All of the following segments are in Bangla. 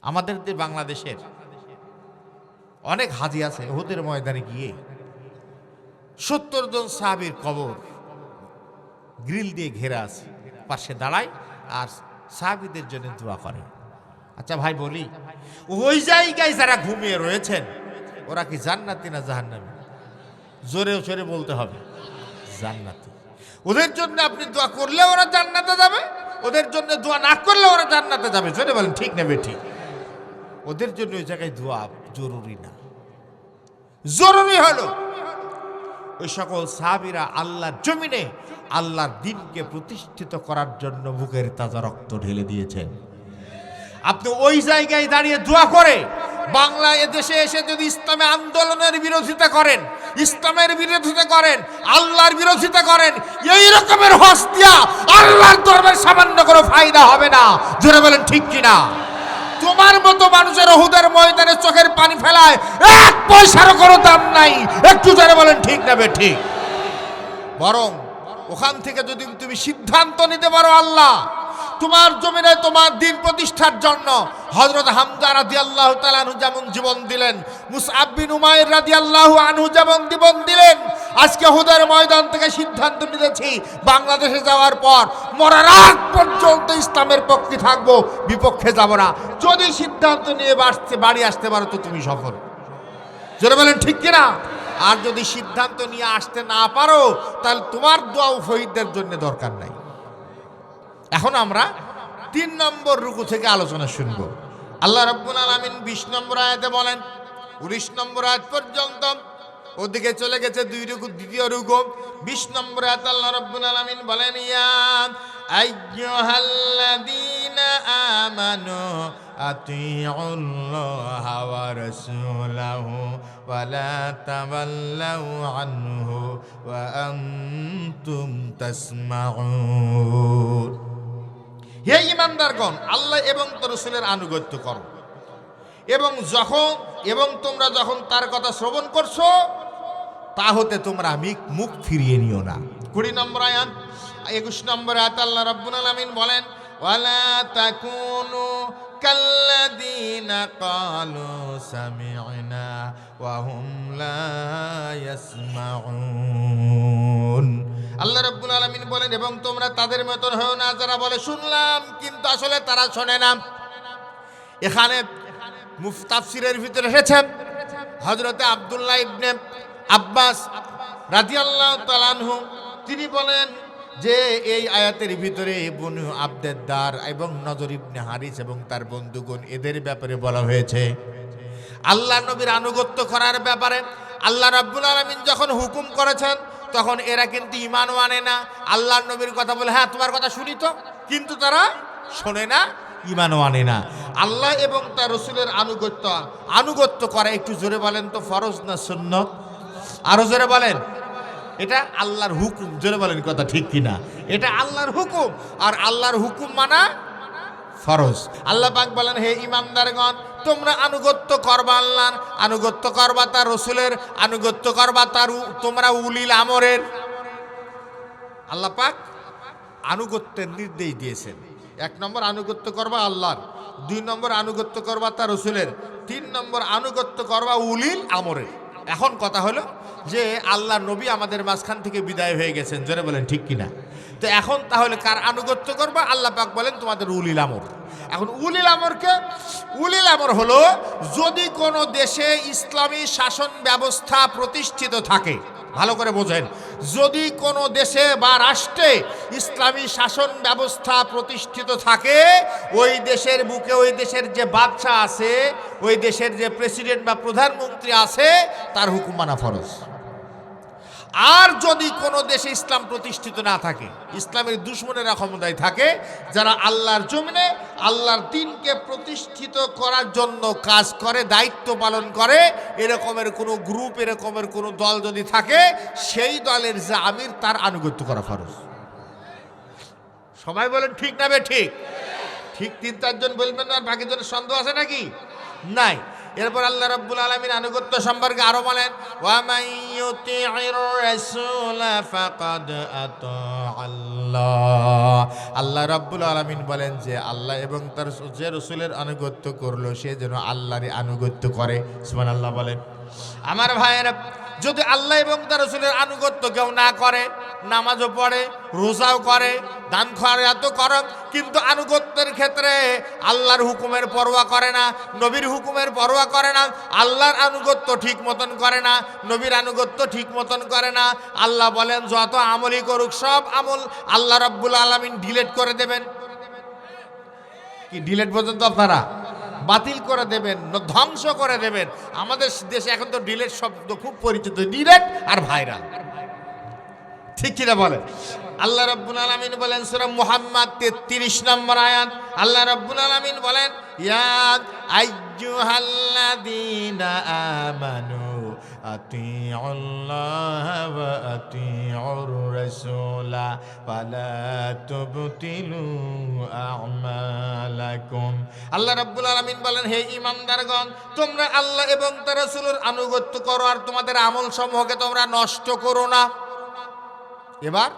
আমাদের যে বাংলাদেশের অনেক হাজি আছে উহুদের ময়দানে গিয়ে ৭০ জন সাহাবীর কবর গ্রিল দিয়ে ঘেরা আছে, পাশে দাঁড়ায় আর সাহাবীদের জন্য দোয়া করে। আচ্ছা ভাই বলি, ওই জায়গায় যারা ঘুমিয়ে রয়েছেন ওরা কি জান্নাতি না জাহান্নামী? জোরে জোরে বলতে হবে, জান্নাতি। ওদের জন্য আপনি দোয়া করলে ওরা জান্নাতে যাবে, ওদের জন্য দোয়া না করলে ওরা জান্নাতে যাবে। জোরে বলেন ঠিক নেবে ঠিক। ওদের জন্য ওই জায়গায় দোয়া জরুরি না, জরুরি হলো ওই সকল সাহাবীরা আল্লাহর জমিনে আল্লাহর দ্বীনকে প্রতিষ্ঠিত করার জন্য বুকের তাজা রক্ত ঢেলে দিয়েছেন। আপনি ওই জায়গায় দাঁড়িয়ে দোয়া করে বাংলা এদেশে এসে যদি ইসলামী আন্দোলনের বিরোধিতা করেন, ইসলামের বিরোধিতা করেন, আল্লাহর বিরোধিতা করেন, এই রকমের হস্তিয়া আল্লাহর দরবারে সামান্য কোনো ফায়দা হবে না। জোরে বলেন ঠিক কিনা? তোমার মতো মানুষের উহুদের ময়দানে চোখের পানি ফেলায় এক পয়সারও কোনো দাম নাই। একটু জোরে বলেন ঠিক না বেঠিক? বরং ওখান থেকে যদি তুমি সিদ্ধান্ত নিতে পারো আল্লাহ তোমার জমিনে তোমার দ্বীন প্রতিষ্ঠার জন্য, হযরত হামজা রাদিয়াল্লাহু তাআলা আনহু যেমন জীবন দিলেন, মুসআব বিন উমাইর রাদিয়াল্লাহু আনহু যেমন জীবন দিলেন, আজকে উহুদের ময়দান থেকে সিদ্ধান্ত নিয়েছি বাংলাদেশে যাওয়ার পর মরার আগ পর্যন্ত ইসলামের পক্ষে থাকবো, বিপক্ষে যাব না। যদি সিদ্ধান্ত নিয়ে বাড়ি আসতে পারো তো তুমি সফল। জোরে বলেন ঠিক কিনা? আর যদি সিদ্ধান্ত নিয়ে আসতে না পারো তাহলে তোমার দোয়া শহীদদের জন্য দরকার নাই। এখন আমরা ৩ নম্বর রুকু থেকে আলোচনা শুনবো। আল্লাহ রাব্বুল আলামিন ২০ নম্বর আয়াতে বলেন, ১৯ নম্বর আয়াত পর্যন্ত ওদিকে চলে গেছে ২ রুকু, দ্বিতীয় রুকু। ২০ নম্বর আয়াতে আল্লাহ রাব্বুল আলামিন বলেন, ইয়া আইয়ুহাল্লাযীনা আমানু আতিউল্লাহা ওয়া রাসূলাহু ওয়া লা তাওয়াল্লাউ আনহু ওয়া আনতুম তাসমাউন। হে ঈমানদারগণ, আল্লাহ এবং তার রাসূলের আনুগত্য করো এবং তোমরা যখন তার কথা শ্রবণ করছো তা হতে তোমরা মুখ ফিরিয়ে নিও না। ২০ নম্বর আয়াত, ২১ নম্বর আয়াত আল্লাহ রাব্বুল আলামিন বলেন, ওয়ালা তাকুনু কাল্লাযীনা ক্বালু সামি'না ওয়া হুম লা ইয়াসমাউন। আল্লাহ রাব্বুল আলামিন বলেন, এবং তোমরা তাদের মতন হও না যারা বলে শুনলাম কিন্তু আসলে তারা শোনে না। এখানে তাফসীরের ভিতরে এসেছে হযরতে আব্দুল্লাহ ইবনে আব্বাস রাদিয়াল্লাহু তাআলা আনহু, তিনি বলেন যে এই আয়াতের ভিতরে বনু আব্দেদ্দার এবং নজর ইবনে হারিস এবং তার বন্ধুগণ এদের ব্যাপারে বলা হয়েছে। আল্লাহ নবীর আনুগত্য করার ব্যাপারে আল্লাহ রাব্বুল আলামিন যখন হুকুম করেছেন তখন এরা কিন্তু ঈমান আনে না। আল্লাহর নবীর কথা বলে, হ্যাঁ তোমার কথা শুনি তো, কিন্তু তারা শোনে না, ঈমানও আনে না। আল্লাহ এবং তার রাসূলের আনুগত্য করা, একটু জোরে বলেন তো, ফরজ না সুন্নত? আরো জোরে বলেন। এটা আল্লাহর হুকুম। জোরে বলেন কথা ঠিক কিনা? এটা আল্লাহর হুকুম, আর আল্লাহর হুকুম মানা ফরজ। আল্লাহ পাক বলেন, হে ঈমানদারগণ, তোমরা আনুগত্য করবা আল্লাহর, আনুগত্য করবা তার রাসূলের, আনুগত্য করবা তোমরা উলিল আমরের। আল্লাহ পাক আনুগত্যের নির্দেশ দিয়েছেন। ১ নম্বর আনুগত্য করবা আল্লাহর, ২ নম্বর আনুগত্য করবা তার রাসূলের, ৩ নম্বর আনুগত্য করবা উলিল আমরের। এখন কথা হলো যে আল্লাহ নবী আমাদের মাঝখান থেকে বিদায় হয়ে গেছেন। জোরে বলেন ঠিক কিনা? তো এখন তাহলে কার আনুগত্য করবা? আল্লাহ পাক বলেন তোমাদের উলিল আমর। এখন উলিল আমরকে, উলিল আমর হলো যদি কোনো দেশে ইসলামী শাসন ব্যবস্থা প্রতিষ্ঠিত থাকে, ভালো করে বোঝেন, যদি কোনো দেশে বা রাষ্ট্রে ইসলামী শাসন ব্যবস্থা প্রতিষ্ঠিত থাকে, ওই দেশের বুকে ওই দেশের যে বাদশা আছে, ওই দেশের যে প্রেসিডেন্ট বা প্রধানমন্ত্রী আছে, তার হুকুম মানা ফরজ। আর যদি কোনো দেশে ইসলাম প্রতিষ্ঠিত না থাকে, ইসলামের দুশমনেরা ক্ষমতায় থাকে, যারা আল্লাহর জমিনে আল্লাহর দ্বীনকে প্রতিষ্ঠিত করার জন্য কাজ করে, দায়িত্ব পালন করে, এরকমের কোনো গ্রুপ, এরকমের কোনো দল যদি থাকে, সেই দলের যে আমির তার আনুগত্য করা ফরজ। সবাই বলেন ঠিক না বে ঠিক? ঠিক ৩-৪ জন বলবেন আর বাকি জনের সন্দেহ আছে নাকি? নাই। এরপর আল্লাহ রাব্বুল আলামিন আনুগত্য সম্পর্কে আরো বলেন, ওয়া মান ইউতি'র রাসূলা ফাকাদ আতা আল্লাহ। আল্লাহ রাব্বুল আলামিন বলেন যে আল্লাহ এবং তার যে রাসূলের আনুগত্য করলো সে যেন আল্লাহরই আনুগত্য করে। সুবহানাল্লাহ বলেন। আমার ভাইয়েরা, যদি আল্লাহ এবং তার রাসূলের আনুগত্য কেউ না করে, নামাজও পড়ে, রোজাও করে, দান খয়রাতও করে, কিন্তু আনুগত্যের ক্ষেত্রে আল্লাহর হুকুমের পরোয়া করে না, নবীর হুকুমের পরোয়া করে না, আল্লাহর আনুগত্য ঠিক মতন করে না, নবীর আনুগত্য ঠিক মতন করে না, আল্লাহ বলেন যত আমলই করুক সব আমল আল্লাহ রাব্বুল আলামিন ডিলিট করে দেবেন। কি ডিলিট পর্যন্ত আপনারা বাতিল করে দেবেন, ধ্বংস করে দেবেন। আমাদের দেশে এখন তো ডিলেট শব্দ খুব পরিচিত, ডিলেট আর ভাইরাল, ঠিক কিনা বলেন? আল্লাহ রাব্বুল আলামিন বলেন সূরা মুহাম্মদ 33 নম্বর আয়াত, আল্লাহ রাব্বুল আলামিন বলেন ইয়া আইয়ুহাল্লাযীনা আমানু আতিউল্লাহ ওয়া আতিউর রাসূলা ওয়ালা তুবতিলু আমালাকুম। আল্লাহ রাব্বুল আলামিন বলেন হে ঈমানদারগণ, তোমরা আল্লাহ এবং তার রাসূলের আনুগত্য করো আর তোমাদের আমল সমূহকে তোমরা নষ্ট করো না। এবার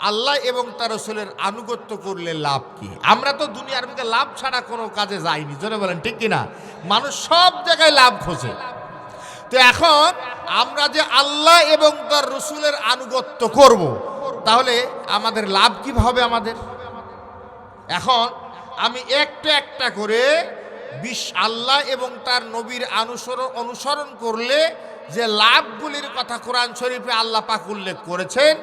আল্লাহ এবং তার রাসূলের আনুগত্য করলে লাভ কি? আমরা তো দুনিয়ার মধ্যে লাভ ছাড়া কোনো কাজে যাইনি, জোরে বলেন ঠিক কিনা? মানুষ সব জায়গায় লাভ খোঁজে। তো এখন আমরা যে আল্লাহ এবং তার রাসূলের আনুগত্য করব, তাহলে আমাদের লাভ কি হবে? আমাদের এখন আমি একটা একটা করে আল্লাহ এবং তার নবীর অনুসরণ করলে যে লাভগুলির কথা কোরআন শরীফে আল্লাহ পাক উল্লেখ করেছেন,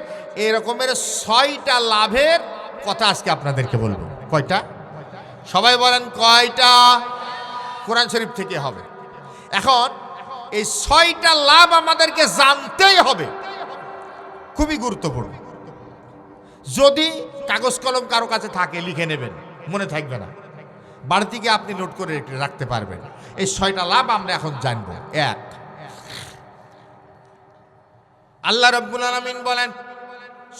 এরকমের 6টা লাভের কথা আজকে আপনাদেরকে বলবো। কয়টা? সবাই বলেন কয়টা? কোরআন শরীফ থেকে হবে। এখন এই 6টা লাভ আমাদেরকে জানতেই হবে, খুবই গুরুত্বপূর্ণ। যদি কাগজ কলম কারো কাছে থাকে লিখে নেবেন, মনে থাকবে না, বাড়িতে গিয়ে আপনি নোট করে রাখতে পারবেন। এই 6টা লাভ আমরা এখন জানবো। 1, আল্লাহ রাব্বুল আলামিন বলেন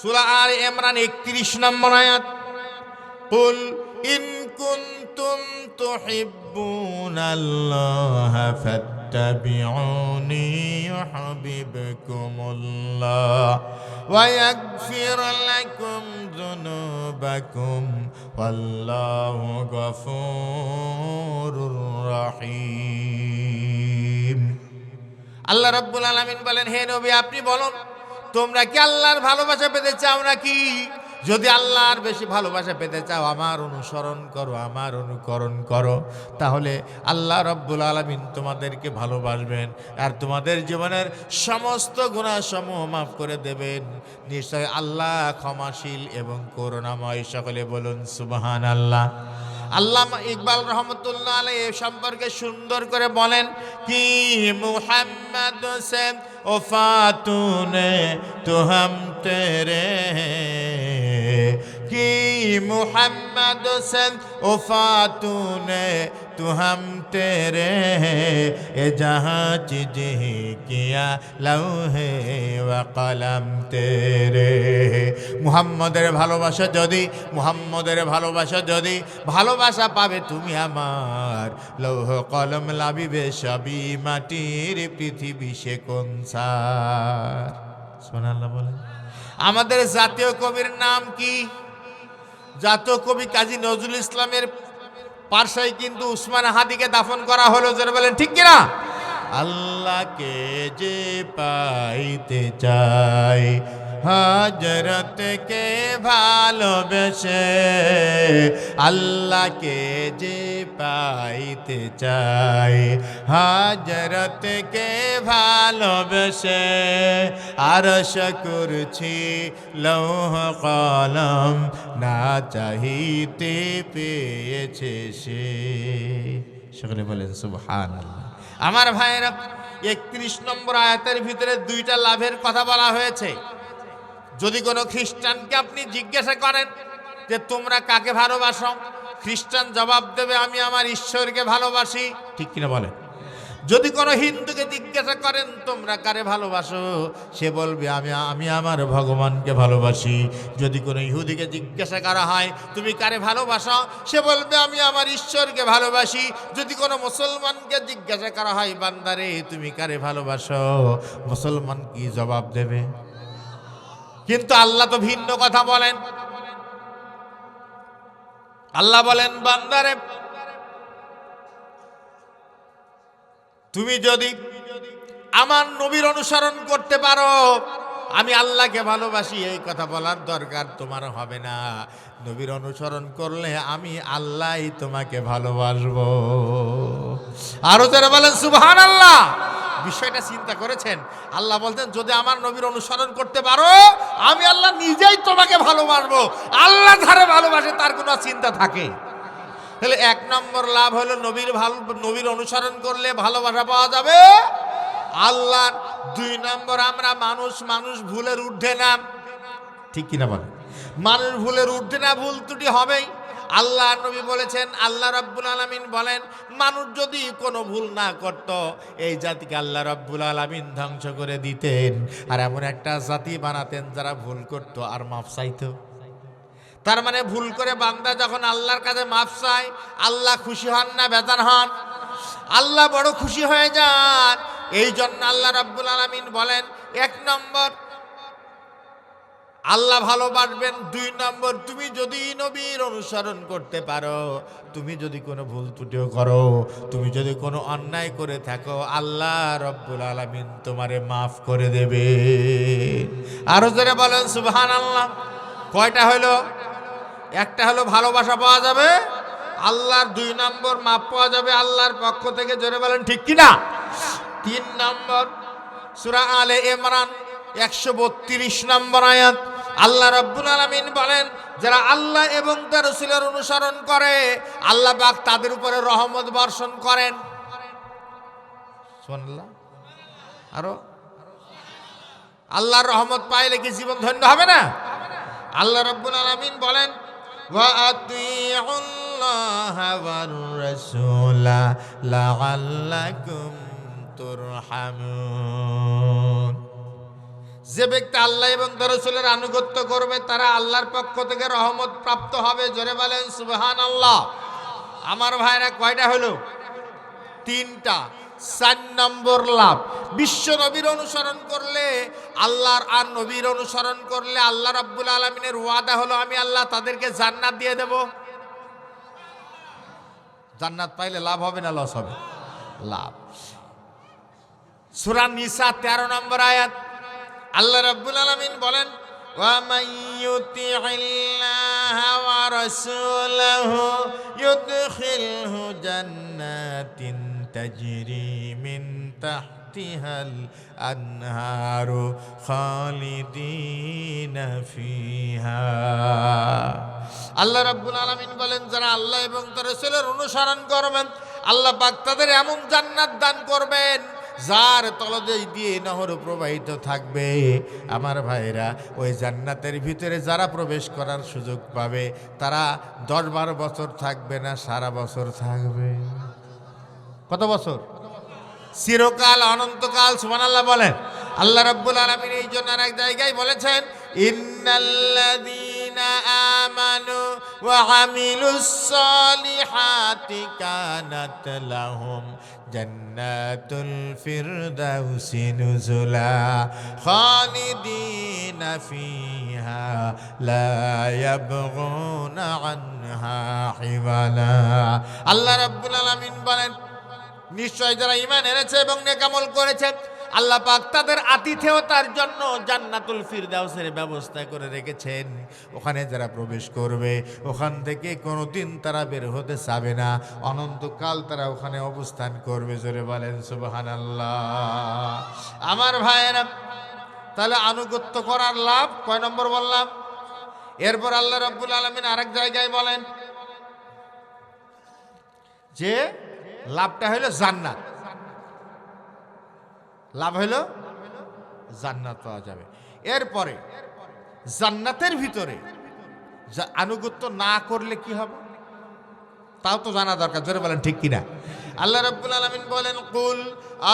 সূরা আলে ইমরান 31 নম্বর আয়াত, কুল ইন কুনতুম তুহিব্বুনাল্লাহা ফাত্তাবিউনি ইউহিব্বুকুমুল্লাহ ওয়া ইয়াগফির লাকুম যুনুবাকুম ওয়াল্লাহু গফুরুর রহিম। আল্লাহ রাব্বুল আলামিন বলেন হে নবী আপনি বলুন, তোমরা কি আল্লাহর ভালোবাসা পেতে চাও নাকি? যদি আল্লাহর বেশি ভালোবাসা পেতে চাও আমার অনুসরণ করো, আমার অনুকরণ করো, তাহলে আল্লাহ রাব্বুল আলামিন তোমাদেরকে ভালোবাসবেন আর তোমাদের জীবনের সমস্ত গুনাহ সমূহ মাফ করে দেবেন। নিশ্চয় আল্লাহ ক্ষমাশীল এবং করুণাময়। সকলে বলুন সুবহানাল্লাহ। আল্লামা ইকবাল রহমতুল্লাহ আলাইহি এ সম্পর্কে সুন্দর করে বলেন কি মুহাম্মদ সে ওফাতুনে তো হাম তেরে, কি মুহাম্মদ সে ওফাতুনে তো হাম তেরে, এ জাহাঁ চিজ হি কিয়া লৌহে ওয়া কলম তেরে। মুহাম্মদের ভালোবাসা যদি, মুহাম্মদের ভালোবাসা যদি, ভালোবাসা পাবে তুমি আমার, লৌহ কলম লাভিবে সবই মাটির পৃথিবী সে কোন সার। সুবহানাল্লাহ বলেন। আমাদের জাতীয় কবির নাম কি? জাতীয় কবি কাজী নজরুল ইসলামের পার্শ্বে কিন্তু উসমান হাদিকে দাফন করা হলো, যারা বলেন ঠিক কিনা? আল্লাহকে যে পাইতে চাই হযরতকে ভালোবেসে, আল্লাহকে যে পাইতে চাই হযরতকে ভালোবেসে, আরশ কুরসি লৌহ কলম না চাহিতে পেয়েছে সে। সকলে বলেন সুবহানাল্লাহ। আমার ভাইয়েরা, 31 নম্বর আয়াতের ভিতরে 2টা লাভের কথা বলা হয়েছে। যদি কোনো খ্রিস্টানকে আপনি জিজ্ঞাসা করেন যে তোমরা কাকে ভালোবাসো, খ্রিস্টান জবাব দেবে আমি আমার ঈশ্বরকে ভালোবাসি, ঠিক কিনা বলেন? যদি কোনো হিন্দুকে জিজ্ঞাসা করেন তোমরা কারে ভালোবাসো, সে বলবে আমি আমার ভগবানকে ভালোবাসি। যদি কোনো ইহুদিকে জিজ্ঞাসা করা হয় তুমি কারে ভালোবাসো, সে বলবে আমি আমার ঈশ্বরকে ভালোবাসি। যদি কোনো মুসলমানকে জিজ্ঞাসা করা হয় বান্দারে তুমি কারে ভালোবাসো, মুসলমান কি জবাব দেবে? কিন্তু আল্লাহ তো ভিন্ন কথা বলেন। আল্লাহ বলেন, বান্দারে তুমি যদি আমার নবীর অনুসরণ করতে পারো, আমি আল্লাহকে ভালোবাসি, এই কথা বলার দরকার তোমার হবে না। নবীর অনুসরণ করলে আমি আল্লাহই তোমাকে ভালোবাসবো। আরো যারা বলেন সুবহানাল্লাহ। বিষয়টা চিন্তা করেছেন? আল্লাহ বলতেন যদি আমার নবীর অনুসরণ করতে পারো, আমি আল্লাহ নিজেই তোমাকে ভালোবাসবো। আল্লাহ যারে ভালোবাসে তার কোনো চিন্তা থাকে? তাহলে এক নম্বর লাভ হলো নবীর অনুসরণ করলে ভালোবাসা পাওয়া যাবে আল্লাহর। দুই নম্বর, আমরা মানুষ ভুলের ঊর্ধ্বে না, ঠিক কিনা বলেন? মানুষ ভুলের ঊর্ধ্বে না, ভুল ত্রুটি হবেই। আল্লাহ নবী বলেছেন, আল্লাহ রাব্বুল আলামিন বলেন, মানুষ যদি কোনো ভুল না করত, এই জাতিকে আল্লাহ রাব্বুল আলামিন ধ্বংস করে দিতেন, আর এমন একটা জাতি বানাতেন যারা ভুল করত আর মাফ চাইতো। তার মানে ভুল করে বান্দা যখন আল্লাহর কাছে মাফ চায়, আল্লাহ খুশি হন না বেজার হন? আল্লাহ বড় খুশি হয়ে যান। এই জন্য আল্লাহ রাব্বুল আলামিন বলেন, এক নম্বর আল্লাহ ভালোবাসবেন, দুই নম্বর তুমি যদি নবীর অনুসরণ করতে পারো, তুমি যদি কোনো ভুল ত্রুটিও করো, তুমি যদি কোনো অন্যায় করে থাকো, আল্লাহ রাব্বুল আলামিন তোমারে মাফ করে দেবে। আরো জোরে বলেন সুবহানাল্লাহ। কয়টা হলো? একটা হলো ভালোবাসা পাওয়া যাবে আল্লাহর, দুই নম্বর মাফ পাওয়া যাবে আল্লাহর পক্ষ থেকে। জোরে বলেন ঠিক কিনা? তিন নম্বর সূরা আলে ইমরান 132 নম্বর আয়াত, আল্লাহ রাব্বুল আলামিন বলেন, যারা আল্লাহ এবং তার রাসূলের অনুসরণ করে, আল্লাহ পাক তাদের উপরে রহমত বর্ষণ করেন। সুবহানাল্লাহ। আরো আল্লাহর রহমত পাইলে কি জীবন ধন্য হবে না? আল্লাহ রাব্বুল আলামিন বলেন, ওয়া আতিউল্লাহ ওয়ার রাসূলা লাআল্লাকুম তুরহামুন। যে ব্যক্তি আল্লাহ এবং তার রাসূলের আনুগত্য করবে, তারা আল্লাহর পক্ষ থেকে রহমত প্রাপ্ত হবে। জোরে বলেন সুবহানাল্লাহ। আমার ভাইরা, কয়টা হলো? তিনটা। 4 নম্বর লাভ, বিশ্ব নবীর অনুসরণ করলে, আল্লাহর আর নবীর অনুসরণ করলে আল্লাহ রাব্বুল আলামিনের ওয়াদা হলো, আমি আল্লাহ তাদেরকে জান্নাত দিয়ে দেব। জান্নাত পাইলে লাভ হবে না লস হবে? লাভ। সূরা নিসা 13 নম্বর আয়াত, আল্লাহ রাব্বুল আলামিন বলেন, ওয়া মান ইউতি'ইল্লাহা ওয়া রাসূলাহু ইউদখিলহু জান্নাতিন তাজরি মিন তাহতিহাল আনহারু খালিদিনা ফিহা। আল্লাহ রাব্বুল আলামিন বলেন, যারা আল্লাহ এবং তার রাসূলের অনুসরণ করবেন, আল্লাহ পাক তাদের এমন জান্নাত দান করবেন যার তলদেশ দিয়ে নহর প্রবাহিত থাকবে। আমার ভাইরা, ওই জান্নাতের ভিতরে যারা প্রবেশ করার সুযোগ পাবে, তারা 10-12 বছর থাকবে না, সারা বছর থাকবে। কত বছর? চিরকাল, অনন্তকাল। সুবহানাল্লাহ বলেন। আল্লাহ রাব্বুল আলামিন এই জন্য আরেক জায়গায় বলেছেন, ইন্নাল্লাযীনা আমানু ওয়া আমিলুস সালিহাতি কানাত লাহুম জান্নাতুল ফিরদাউসি নুজুলা খালিদিনা ফিহা লা ইয়াবগুনা আনহা হিওয়ালা। আল্লাহ রাব্বুল আলামিন বলেন, নিশ্চয় যারা ঈমান এনেছে এবং নেক আমল করেছে, আল্লাহ পাক তাদের আতিথেয়তার জন্য জান্নাতুল ফিরদাউসের ব্যবস্থা করে রেখেছেন। ওখানে যারা প্রবেশ করবে, ওখান থেকে কোনোদিন তারা বের হতে চাবে না, অনন্তকাল তারা ওখানে অবস্থান করবে। জোরে বলেন সুবহানাল্লাহ। আমার ভাইয়েরা, তাহলে আনুগত্য করার লাভ কয় নম্বর বললাম? এরপর আল্লাহ রাব্বুল আলামিন আরেক জায়গায় বলেন যে লাভটা হলো জান্নাত। লাভ হলো জান্নাত পাওয়া যাবে। এরপরে জান্নাতের ভিতরে আনুগত্য না করলে কি হবে তাও তো জানা দরকার। জোরে বলেন ঠিক কিনা? আল্লাহ রাব্বুল আলামিন বলেন, কুল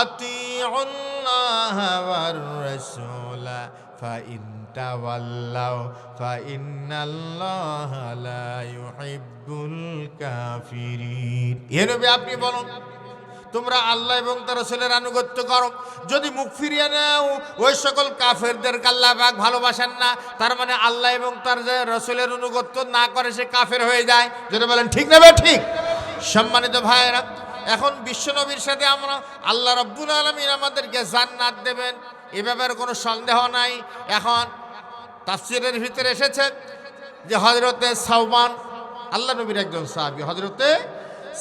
আতিউল্লাহা ওয়ার রাসূলা ফাইন তাওয়াল্লাউ ফাইন্নাল্লাহা লা ইউহিব্বুল কাফিরিন। হে নবী, আপনি বলুন, তোমরা আল্লাহ এবং তার রাসূলের আনুগত্য করো। যদি মুখ ফিরিয়ে নাও ওই সকল কাফেরদেরকে আল্লাহ পাক ভালোবাসেন না, তার মানে আল্লাহ এবং তার রাসূলের আনুগত্য না করে সে কাফের হয়ে যায়। যদি বলেন ঠিক না বে ঠিক? সম্মানিত ভাইয়েরা, এখন বিশ্বনবীর সাথে আমরা আল্লাহ রাব্বুল আলামিন আমাদেরকে জান্নাত দেবেন, এ ব্যাপারে কোনো সন্দেহ নাই। এখন তাফসীরের ভিতরে এসেছে যে হযরতে সাওবান, আল্লাহ নবীর একজন সাহাবী, হযরতে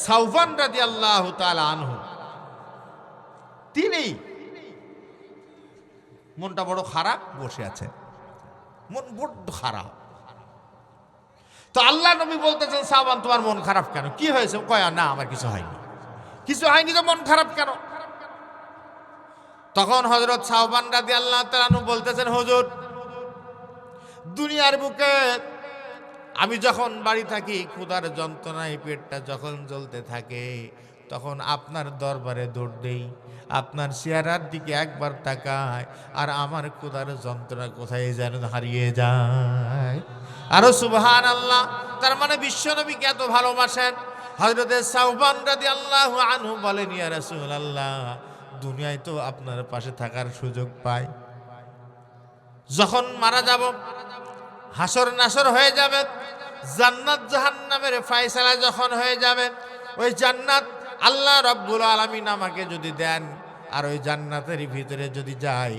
সাওবান রাদিয়াল্লাহু তাআলা আনহু, তিনি মনটা বড় খারাপ, বসে আছেন, মন বড্ড খারাপ। তো আল্লাহ নবী বলতেছেন, সাওবান তোমার মন খারাপ কেন, কি হয়েছে? কয় না আমার কিছু হয়নি। কিছু হয়নি তো মন খারাপ কেন? তখন হযরত সাওবান রাদিয়াল্লাহু তাআলা আনহু বলতেছেন, হুজুর, দুনিয়ার বুকে আমি যখন বাড়ি থাকি ক্ষুধার যন্ত্রণায় পেটটা যখন জ্বলতে থাকে, তখন আপনার দরবারে দৌড় দেই, আপনার চেহারার দিকে একবার তাকায়, আর আমার ক্ষুধার যন্ত্রণা কোথায় যেন হারিয়ে যায়। আরো সুবহানাল্লাহ। তার মানে বিশ্বনবীকে এত ভালোবাসেন। হযরতে সাওবান রাদিয়াল্লাহু আনহু বলেন, ইয়া রাসূলুল্লাহ, দুনিয়ায় তো আপনার পাশে থাকার সুযোগ পাই, যখন মারা যাব, হাসর নাসর হয়ে যাবে, জান্নাত জাহান্নামের ফয়সালা যখন হয়ে যাবে, ওই জান্নাত আল্লাহ রাব্বুল আলামিন আমাকে যদি দেন, আর ওই জান্নাতের ভিতরে যদি যাই,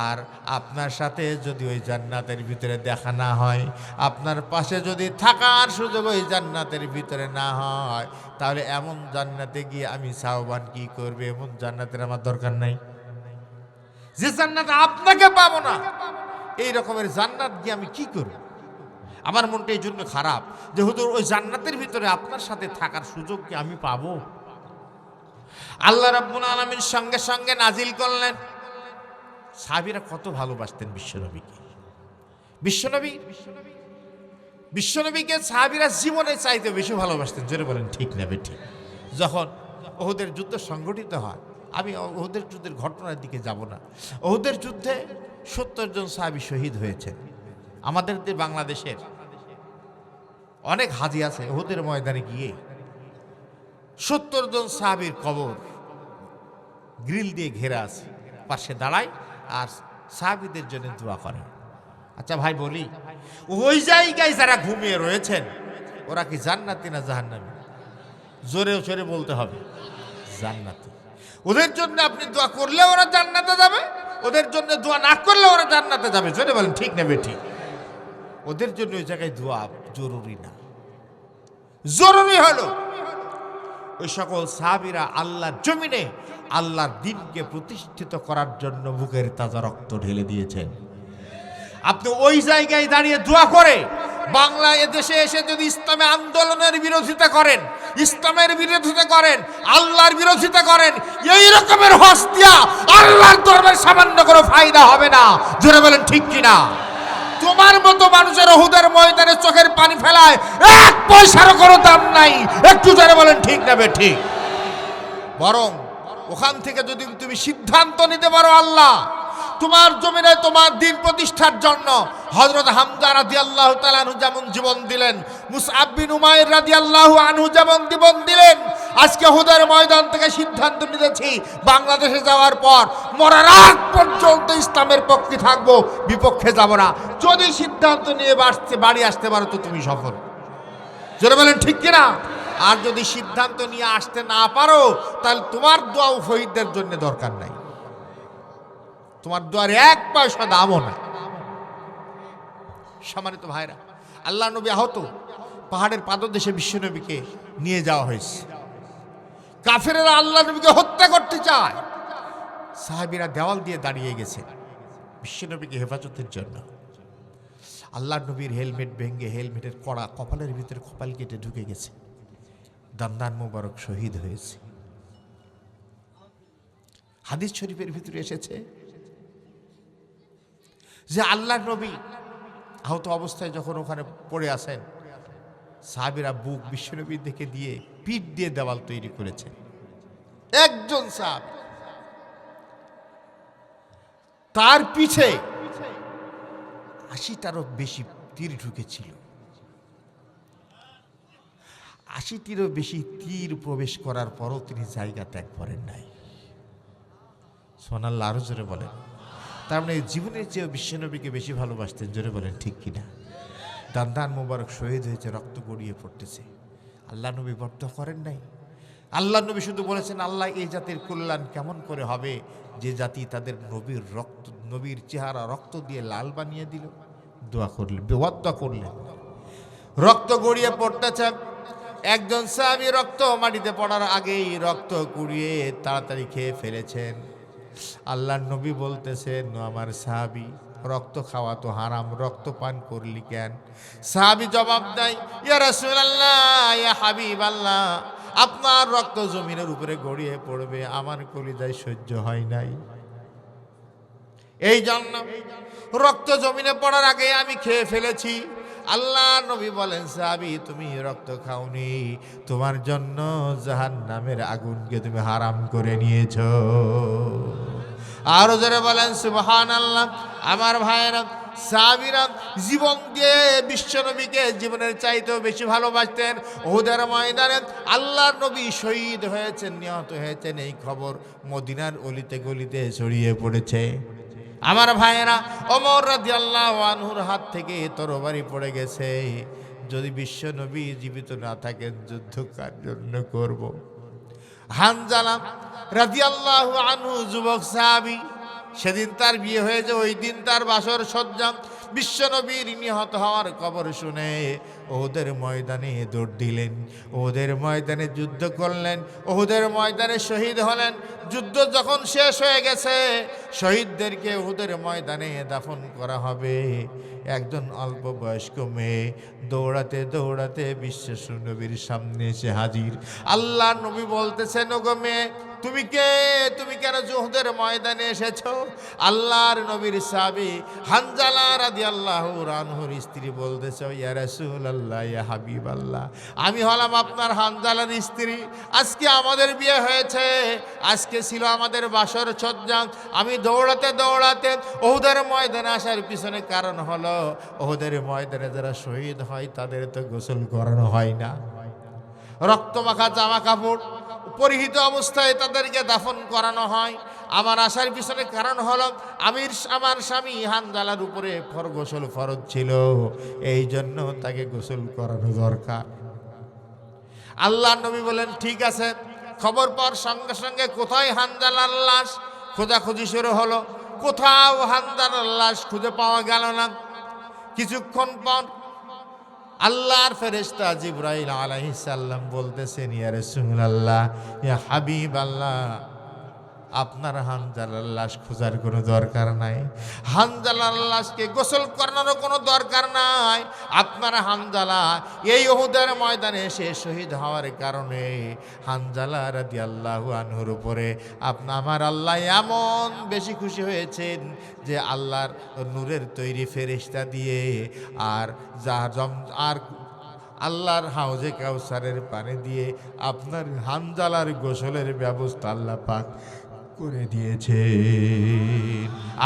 আর আপনার সাথে যদি ওই জান্নাতের ভিতরে দেখা না হয়, আপনার পাশে যদি থাকার সুযোগ ওই জান্নাতের ভিতরে না হয়, তাহলে এমন জান্নাতে গিয়ে আমি সাওবান কি করবে? এমন জান্নাতের আমার দরকার নাই। যে জান্নাতে আপনাকে পাবো না, এই রকমের জান্নাত গিয়ে আমি কি করব? আমার মনটা এই জন্য খারাপ যে হুজুর, ওই জান্নাতের ভিতরে আপনার সাথে থাকার সুযোগ কি আমি পাবো? আল্লাহ রাব্বুল আলামিন সঙ্গে সঙ্গে নাজিল করলেন। সাহাবীরা কত ভালোবাসতেন বিশ্বনবীকে। বিশ্বনবীকে সাহাবীরা জীবনে চাইতে বেশি ভালোবাসতেন। জোরে বলেন ঠিক না বেঠিক? যখন উহুদের যুদ্ধ সংগঠিত হয়, আমি উহুদের যুদ্ধের ঘটনার দিকে যাব না, উহুদের যুদ্ধে 70 জন সাহাবী শহীদ হয়েছেন। আমাদের বাংলাদেশের অনেক হাজি আছে, উহুদের ময়দানে গিয়ে 70 জন সাহাবীর কবর গ্রিল দিয়ে ঘেরা আছে, পাশে দাঁড়ায় আর সাহাবীদের জন্য দোয়া করে। আচ্ছা ভাই বলি, ওই জায়গায় যারা ঘুমিয়ে রয়েছেন ওরা কি জান্নাতি না জাহান্নামী? জোরে জোরে বলতে হবে, জান্নাতি। ওদের জন্য আপনি দোয়া করলে ওরা জান্নাতে যাবে, ওদের জন্য দোয়া না করলে ওরা জান্নাতে যাবে। জোরে বলেন ঠিক না বেঠিক? ওদের জন্য ওই জায়গায় দোয়া জরুরি না, জরুরি হলো ওই সকল সাহাবীরা আল্লাহর জমিনে আল্লাহর দ্বীনকে প্রতিষ্ঠিত করার জন্য বুকের তাজা রক্ত ঢেলে দিয়েছেন। আপনি ওই জায়গায় দাঁড়িয়ে দোয়া করে বাংলা এদেশে এসে যদি ইসলামী আন্দোলনের বিরোধিতা করেন, ইসলামের বিরোধিতা করেন, আল্লাহর বিরোধিতা করেন, এই রকমের হস্তিয়া আল্লাহর দরবারে সামান্য কোনো ফায়দা হবে না। জোরে বলেন ঠিক কিনা? তোমার মতো মানুষের উহুদের ময়দানে চোখের পানি ফেলায় 1 পয়সারও কোনো দাম নাই। একটু জোরে বলেন ঠিক না বেঠিক? বরং ওখান থেকে যদি তুমি সিদ্ধান্ত নিতে পারো, আল্লাহ তোমার জমিনে তোমার দ্বীন প্রতিষ্ঠার জন্য হযরত হামজা রাদিয়াল্লাহু তাআলা আনহু যেমন জীবন দিলেন, মুসআব বিন উমাইর রাদিয়াল্লাহু আনহু যেমন জীবন দিলেন, আজকে উহুদের ময়দান থেকে সিদ্ধান্ত নিতেছি বাংলাদেশে যাওয়ার পর মরার আগ পর্যন্ত ইসলামের পক্ষে থাকবো, বিপক্ষে যাব না। যদি সিদ্ধান্ত নিয়ে বাড়ি আসতে পারো তো তুমি সফল। জোরে বলেন ঠিক কিনা? আর যদি সিদ্ধান্ত নিয়ে আসতে না পারো, তাহলে তোমার দোয়া শহীদদের জন্য দরকার নাই, তোমার দোয়ার 1 পয়সা দামও না। সম্মানিত ভাইরা, আল্লাহ নবী আহত, পাহাড়ের পাদদেশে বিশ্বনবীকে নিয়ে যাওয়া হয়েছে। কাফেরেরা আল্লাহ নবীকে হত্যা করতে চায়, সাহাবীরা দেওয়াল দিয়ে দাঁড়িয়ে গেছে বিশ্বনবীকে হেফাজতের জন্য। আল্লাহ নবীর হেলমেট ভেঙে হেলমেটের কড়া কপালের ভিতরে কপাল কেটে ঢুকে গেছে, দান্দান মোবারক শহীদ হয়েছে। হাদিস শরীফের ভিতরে এসেছে যে আল্লাহ নবী আহত অবস্থায় যখন ওখানে পড়ে আছেন, সাহাবীরা বুক বিশ্বনবীর দিকে দিয়ে পিঠ দিয়ে দেওয়াল তৈরি করেছে। একজন সাহাবী, তার পিছে 80টারও বেশি তীর ঢুকেছিল। 80টিরও বেশি তীর প্রবেশ করার পরও তিনি জায়গা ত্যাগ করেন নাই। সুবহানাল্লাহ, আরো জোরে বলেন। তার মানে জীবনের চেয়েও বিশ্বনবীকে বেশি ভালোবাসতেন, জোরে বলেন ঠিক কিনা? দান মোবারক শহীদ হয়েছে, রক্ত গড়িয়ে পড়তেছে, আল্লাহ নবী বর্ত করেন নাই। আল্লাহ নবী শুধু বলেছেন, আল্লাহ এই জাতির কল্যাণ কেমন করে হবে যে জাতি তাদের নবীর চেহারা রক্ত দিয়ে লাল বানিয়ে দিল। দোয়া করলেন, বেওয়াদ্দা করলেন, রক্ত গড়িয়ে পড়তেছে। একজন সাহাবী রক্ত মাটিতে পড়ার আগেই রক্ত কুড়িয়ে তাড়াতাড়ি খেয়ে ফেলেছেন। আল্লাহর নবী বলতেছেন, আমার সাহাবী, রক্ত খাওয়া তো হারাম, রক্ত পান করলি কেন? সাহাবী জবাব দেয়, ইয়া রাসূলুল্লাহ, ইয়া হাবিবাল্লাহ, আপনার রক্ত জমিনের উপরে গড়িয়ে পড়বে, আমার কলিজায় সহ্য হয় নাই, এই জন্য রক্ত জমিনে পড়ার আগে আমি খেয়ে ফেলেছি। আল্লাহ নবী বলেন, সাহাবী, তুমি রক্ত খাওনি, তোমার জন্য জাহান্নামের আগুনকে তুমি হারাম করে নিয়েছো। আরো যারা বলেন সুবহানাল্লাহ। আমার ভাইয়েরা, সাহাবীরা জীবন দিয়ে বিশ্বনবীকে জীবনের চাইতেও বেশি ভালোবাসতেন। উহুদের ময়দানে আল্লাহর নবী শহীদ হয়েছেন, নিহত হয়েছেন, এই খবর মদিনার অলিতে গলিতে ছড়িয়ে পড়েছে। আমার ভাইয়েরা, ওমর রাদিয়াল্লাহু আনহুর হাত থেকে তরবারি পড়ে গেছে। যদি বিশ্বনবী জীবিত না থাকেন, যুদ্ধ কার জন্য করব? হানজালা রাদিয়াল্লাহু আনহু যুবক সাহাবী, সেদিন তার বিয়ে হয়েছে, ওই দিন তার বাসর সজ্জা। বিশ্বনবীর নিহত হওয়ার খবর শুনে উহুদের ময়দানে দৌড় দিলেন, উহুদের ময়দানে যুদ্ধ করলেন, উহুদের ময়দানে শহীদ হলেন। যুদ্ধ যখন শেষ হয়ে গেছে, শহীদদেরকে উহুদের ময়দানে দাফন করা হবে। একজন অল্প বয়স্ক মেয়ে দৌড়াতে দৌড়াতে বিশ্বনবীর সামনে এসে হাজির। আল্লাহ নবী বলতেছেন, ওগো মেয়ে, তুমি কে? তুমি কেন উহুদের ময়দানে এসেছো? আল্লাহর নবীর সাহাবী হানজালা রাদিয়াল্লাহু আনহুর স্ত্রী বলতেছে, ইয়া রাসূলুল্লাহ, ইয়া হাবিবাল্লাহ, আমি হলাম আপনার হানজালার স্ত্রী। আজকে আমাদের বিয়ে হয়েছে, আজকে ছিল আমাদের বাসর সজ্জা। আমি দৌড়াতে দৌড়াতে উহুদের ময়দানে আসার পিছনে কারণ হলো, উহুদের ময়দানে যারা শহীদ হয় তাদের তো গোসল করানো হয় না, রক্তমাখা জামা কাপড় পরিহিত অবস্থায় তাদেরকে দাফন করানো হয়। আমার আসার পিছনে কারণ হলো, আমার স্বামী হানজালার উপরে গোসল ফরজ ছিল, এই জন্য তাকে গোসল করানো দরকার। আল্লাহ নবী বলেন, ঠিক আছে। খবর পাওয়ার সঙ্গে সঙ্গে কোথায় হানজালার লাশ, খোঁজাখুঁজি শুরু হলো। কোথাও হানজালার লাশ খুঁজে পাওয়া গেল না। কিছুক্ষণ পর আল্লাহর ফেরেশতা জিবরাইল আলাইহিস সালাম বলতেছেন, ইয়া রাসূলুল্লাহ, ইয়া হাবিবাল্লাহ, আপনার হানজালার লাশ খোঁজার কোনো দরকার নাই, হানজালার লাশকে গোসল করানোরও কোনো দরকার নাই। আপনার হানজালা এই উহুদের ময়দানে এসে শহীদ হওয়ার কারণে হানজালা রাদিয়াল্লাহু আনহুর উপরে আমার আল্লাহ এমন বেশি খুশি হয়েছেন যে আল্লাহর নূরের তৈরি ফেরেশতা দিয়ে আর আল্লাহর হাউজে কাউসারের পানি দিয়ে আপনার হানজালার গোসলের ব্যবস্থা আল্লাহ পাক করে দিয়েছে।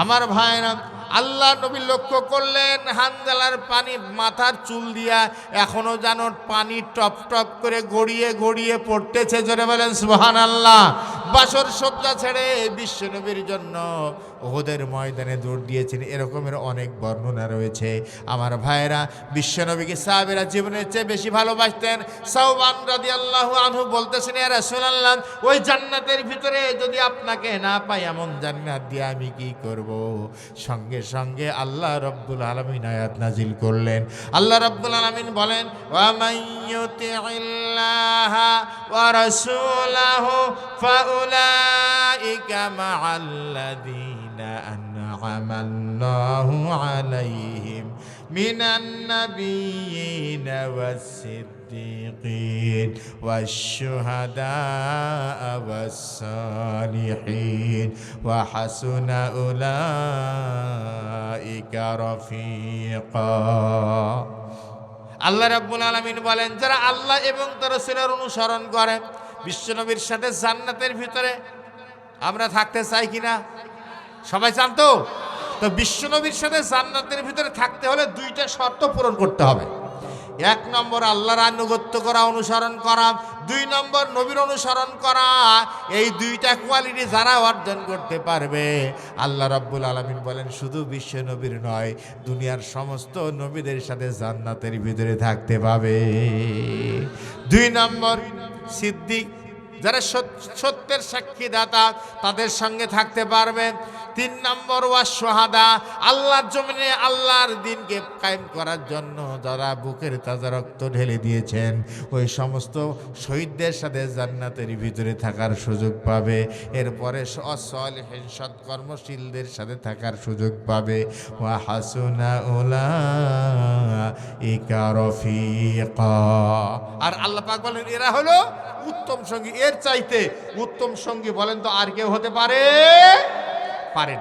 আমার ভাইরা, আল্লাহ নবী লক্ষ্য করলেন হানজালার পানি মাথার চুল দিয়া এখনো যেন পানি টপ টপ করে গড়িয়ে গড়িয়ে পড়তেছে। জোরে বলেন সুবহানাল্লাহ। বাসর সজ্জা ছেড়ে বিশ্বনবীর জন্য উহুদের ময়দানে দৌড় দিয়েছেন, এরকমের অনেক বর্ণনা রয়েছে। আমার ভাইরা, বিশ্বনবীকে সাহাবীরা জীবনের চেয়ে বেশি ভালোবাসতেন। সাওবান রাদিয়াল্লাহু আনহু বলতেছেন, ইয়া রাসূলুল্লাহ, ওই জান্নাতের ভিতরে যদি আপনাকে না পাই, এমন জান্নাত দিয়ে আমি কি করব? সঙ্গে সঙ্গে আল্লাহ রাব্বুল আলামিন আয়াত নাজিল করলেন। আল্লাহ রাব্বুল আলামিন বলেন, ওয়া মাইয়ুতিল্লাহা ওয়া রাসূলাহু ফাউলাইকা মাআল্লাযীনা আন'আমাল্লাহু আলাইহিম মিনান নাবিয়্যিনা ওয়াস-সিদ্দীকিন ওয়াশ-শুহাদা'a ওয়াস-সালিহিন ওয়া হাসুনা উলাইকা রাফীকা। আল্লাহ রাব্বুল আলামিন বলেন, যারা আল্লাহ এবং তার রাসূলের অনুসরণ করে, বিশ্বনবীর সাথে জান্নাতের ভিতরে আমরা থাকতে চাই কিনা? সবাই চান তো? তো বিশ্বনবীর সাথে জান্নাতের ভিতরে থাকতে হলে দুইটা শর্ত পূরণ করতে হবে। এক নম্বর আল্লাহর আনুগত্য করা, অনুসরণ করা, 2 নম্বর নবীর অনুসরণ করা। এই 2টা কোয়ালিটি যারা অর্জন করতে পারবে, আল্লাহ রাব্বুল আলামিন বলেন শুধু বিশ্ব নবীর নয়, দুনিয়ার সমস্ত নবীদের সাথে জান্নাতের ভিতরে থাকতে পাবে। 2 নম্বর সিদ্দিক, যারা সত্যের সাক্ষীদাতা, তাদের সঙ্গে থাকতে পারবে। 3 নম্বর ওয়াশ-শাহাদা, আল্লাহর জমিনে আল্লাহর দ্বীনকে কায়েম করার জন্য যারা বুকের তাজা রক্ত ঢেলে দিয়েছেন, ওই সমস্ত শহীদদের সাথে জান্নাতের ভিতরে থাকার সুযোগ পাবে। এরপরে সলিহিন সৎকর্মশীলদের সাথে থাকার সুযোগ পাবে। ওয়া হাসুনা উলাইকা রফিকা। আর আল্লাহ পাক বলেন এরা হলো উত্তম সঙ্গী। এর চাইতে উত্তম সঙ্গী বলেন তো আর কেউ হতে পারে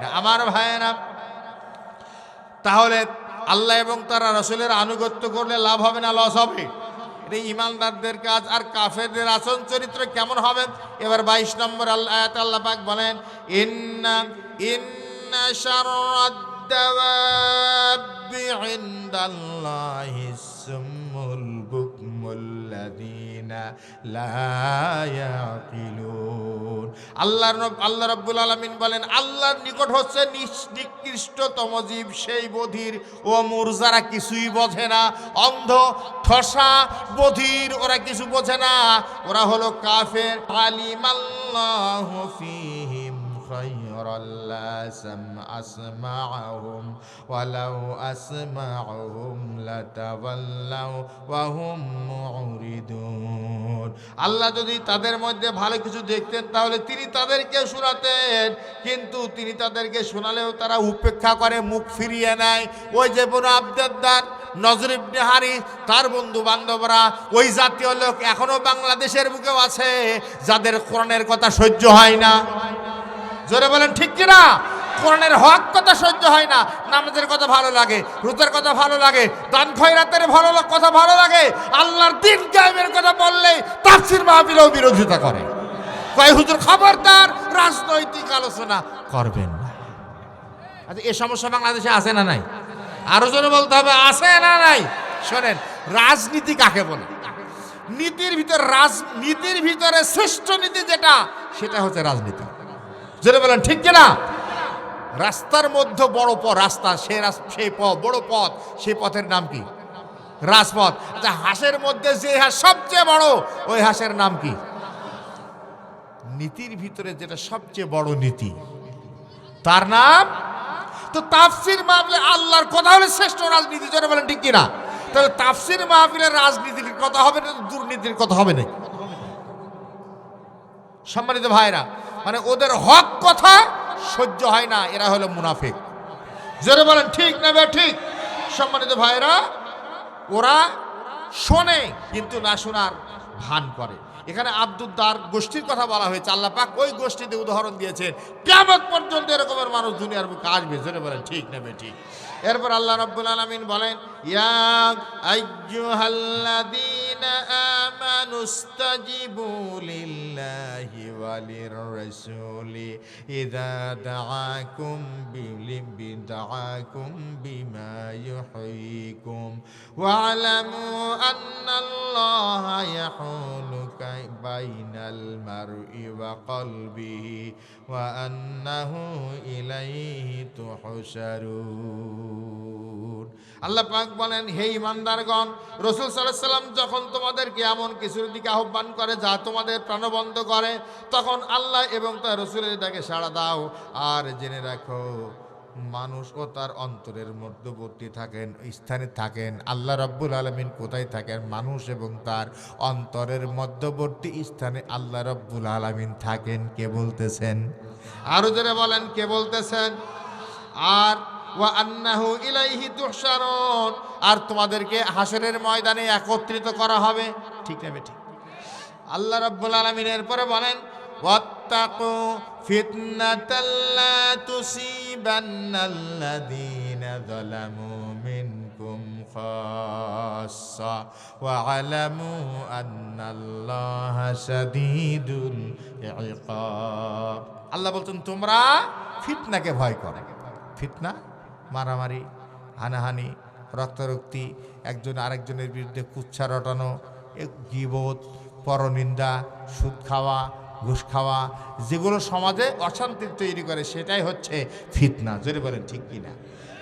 না। আমার ভাইয়েরা, তাহলে আল্লাহ এবং তার রাসূলের আনুগত্য করলে লাভ হবে না লস হবে? এটা ইমানদারদের কাজ। আর কাফেরদের আচরণ চরিত্র কেমন হবে? এবার 22 নম্বর আয়াতে আল্লাহ পাক বলেন ইন্না শাররাদ দাওয়াবি ইনদাল্লাহিস সুম্মুল বুকমুল্লাযীনা লা ইয়াকিলুন। আল্লাহ রাব্বুল আলামিন বলেন আল্লাহর নিকট হচ্ছে নিকৃষ্টতম জীব সেই বধির ও মূর যারা কিছুই বোঝে না, অন্ধ ঠসা বধির, ওরা কিছু বোঝে না, ওরা হলো কাফের। আলিমাল্লাহু ফীহিম খায়রাল্লা আসমা'হুম ওয়ালাউ আসমা'হুম লাতাওয়াল্লাউ ওয়া হুম মুরিদুন। আল্লাহ যদি তাদের মধ্যে ভালো কিছু দেখতেন তাহলে তিনি তাদেরকে শোনাতেন, কিন্তু তিনি তাদেরকে শোনালেও তারা উপেক্ষা করে, মুখ ফিরিয়ে নেয়। ওই যে বনু আব্দাদ্দার নজর ইবনে হারিস, তার বন্ধু বান্ধবরা, ওই জাতীয় লোক এখনো বাংলাদেশের বুকেও আছে যাদের কোরআনের কথা সহ্য হয় না। জোরে বলেন ঠিক কিনা? কোরআনের হক কথা সহ্য হয় না, নামাজের কথা ভালো লাগে, রোজার কথা ভালো লাগে, দান খয়রাতের কথা ভালো লাগে, আল্লাহর দ্বীন কায়েমের কথা বললে তাফসীর মাহফিলেও বিরোধিতা করে। কয় হুজুর খবরদার রাজনৈতিক আলোচনা করবেন না। আচ্ছা, এই সমস্যা বাংলাদেশে আছে না নাই? আরো জোরে বলতে হবে, আছে না নাই? শোনেন, রাজনীতি কাকে বলে? নীতির ভিতরে শ্রেষ্ঠ নীতি যেটা, সেটা হচ্ছে রাজনীতি। জোরে বলেন ঠিক কিনা? রাস্তার মধ্যে বড় পথ, রাস্তা সেই বড় পথ, সেই পথের নাম কি? রাজপথ। আচ্ছা, হাঁসের মধ্যে যে হাঁস সবচেয়ে বড়, ওই হাঁসের নাম কি? নীতির ভিতরে যেটা সবচেয়ে বড় নীতি, তার নাম তো তাফসীর মাহফিলে আল্লাহর কথা হলে শ্রেষ্ঠ রাজনীতি। জোরে বলেন ঠিক কিনা? তাহলে তাফসীর মাহফিলে রাজনীতির কথা হবে না, দুর্নীতির কথা হবে না। সম্মানিত ভাইরা, মানে ওদের হক কথা সহ্য হয় না, এরা হলো মুনাফিক। জোরে বলেন ঠিক না বে ঠিক? সম্মানিত ভাইরা, ওরা শোনে কিন্তু না শোনার ভান করে। এখানে আব্দুদ্দার গোষ্ঠীর কথা বলা হয়েছে, আল্লাহ পাক ওই গোষ্ঠীতে উদাহরণ দিয়েছেন। কিয়ামত পর্যন্ত এরকমের মানুষ দুনিয়ার বুকে আসবে। জোরে বলেন ঠিক না বে ঠিক? এরপর আল্লাহ রাব্বুল আলামিন বলেন ইয়া আইয়ুহাল্লাযীনা আমানুস্তাজিবু লিল্লাহি ওয়ালির রাসূলি ইযা দাআকুম বিমা ইউহয়িকুম ওয়া'লামু আন্নাল্লাহা ইয়াহুলু বাইনাল মারই ওয়া কলবিহি ওয়া আন্নাহু ইলাইহি তুহশারুন। আল্লাহ পাক বলেন, হে ঈমানদারগণ, রাসূল সাল্লাল্লাহু আলাইহি ওয়াসাল্লাম যখন তোমাদেরকে এমন কিছুর দিকে আহ্বান করে যা তোমাদের প্রাণবন্ত করে, তখন আল্লাহ এবং তার রাসূলের ডাকে সাড়া দাও। আর জেনে রাখো, মানুষ ও তার অন্তরের মধ্যবর্তী স্থানে থাকেন। আল্লাহ রাব্বুল আলামিন কোথায় থাকেন? মানুষ এবং তার অন্তরের মধ্যবর্তী স্থানে আল্লাহ রাব্বুল আলামিন থাকেন। কে বলতেছেন? আরো জোরে বলেন, কে বলতেছেন? আর ওয়া আন্নাহু ইলাইহি তুহশারুন, আর তোমাদেরকে হাসরের ময়দানে একত্রিত করা হবে। ঠিক না বেঠিক? আল্লাহ রাব্বুল আলামিন এরপরে বলেন ওয়াত্তাকু ফিতনাতাল লা তুসিবান্নাল্লাযীনা যালামু মিনকুম খাসসা ওয়া আলামু আন্নাল্লাহা শাদীদুল ইকাব। আল্লাহ বলছেন তোমরা ফিতনাকে ভয় করো। ফিতনা, মারামারি, হানাহানি, রক্তারক্তি, একজন আরেকজনের বিরুদ্ধে কুচ্ছা রটানো, গীবত, পরনিন্দা, সুদ খাওয়া, ঘুষ খাওয়া, যেগুলো সমাজে অশান্তি তৈরি করে সেটাই হচ্ছে ফিতনা। জোরে বলেন ঠিক কিনা?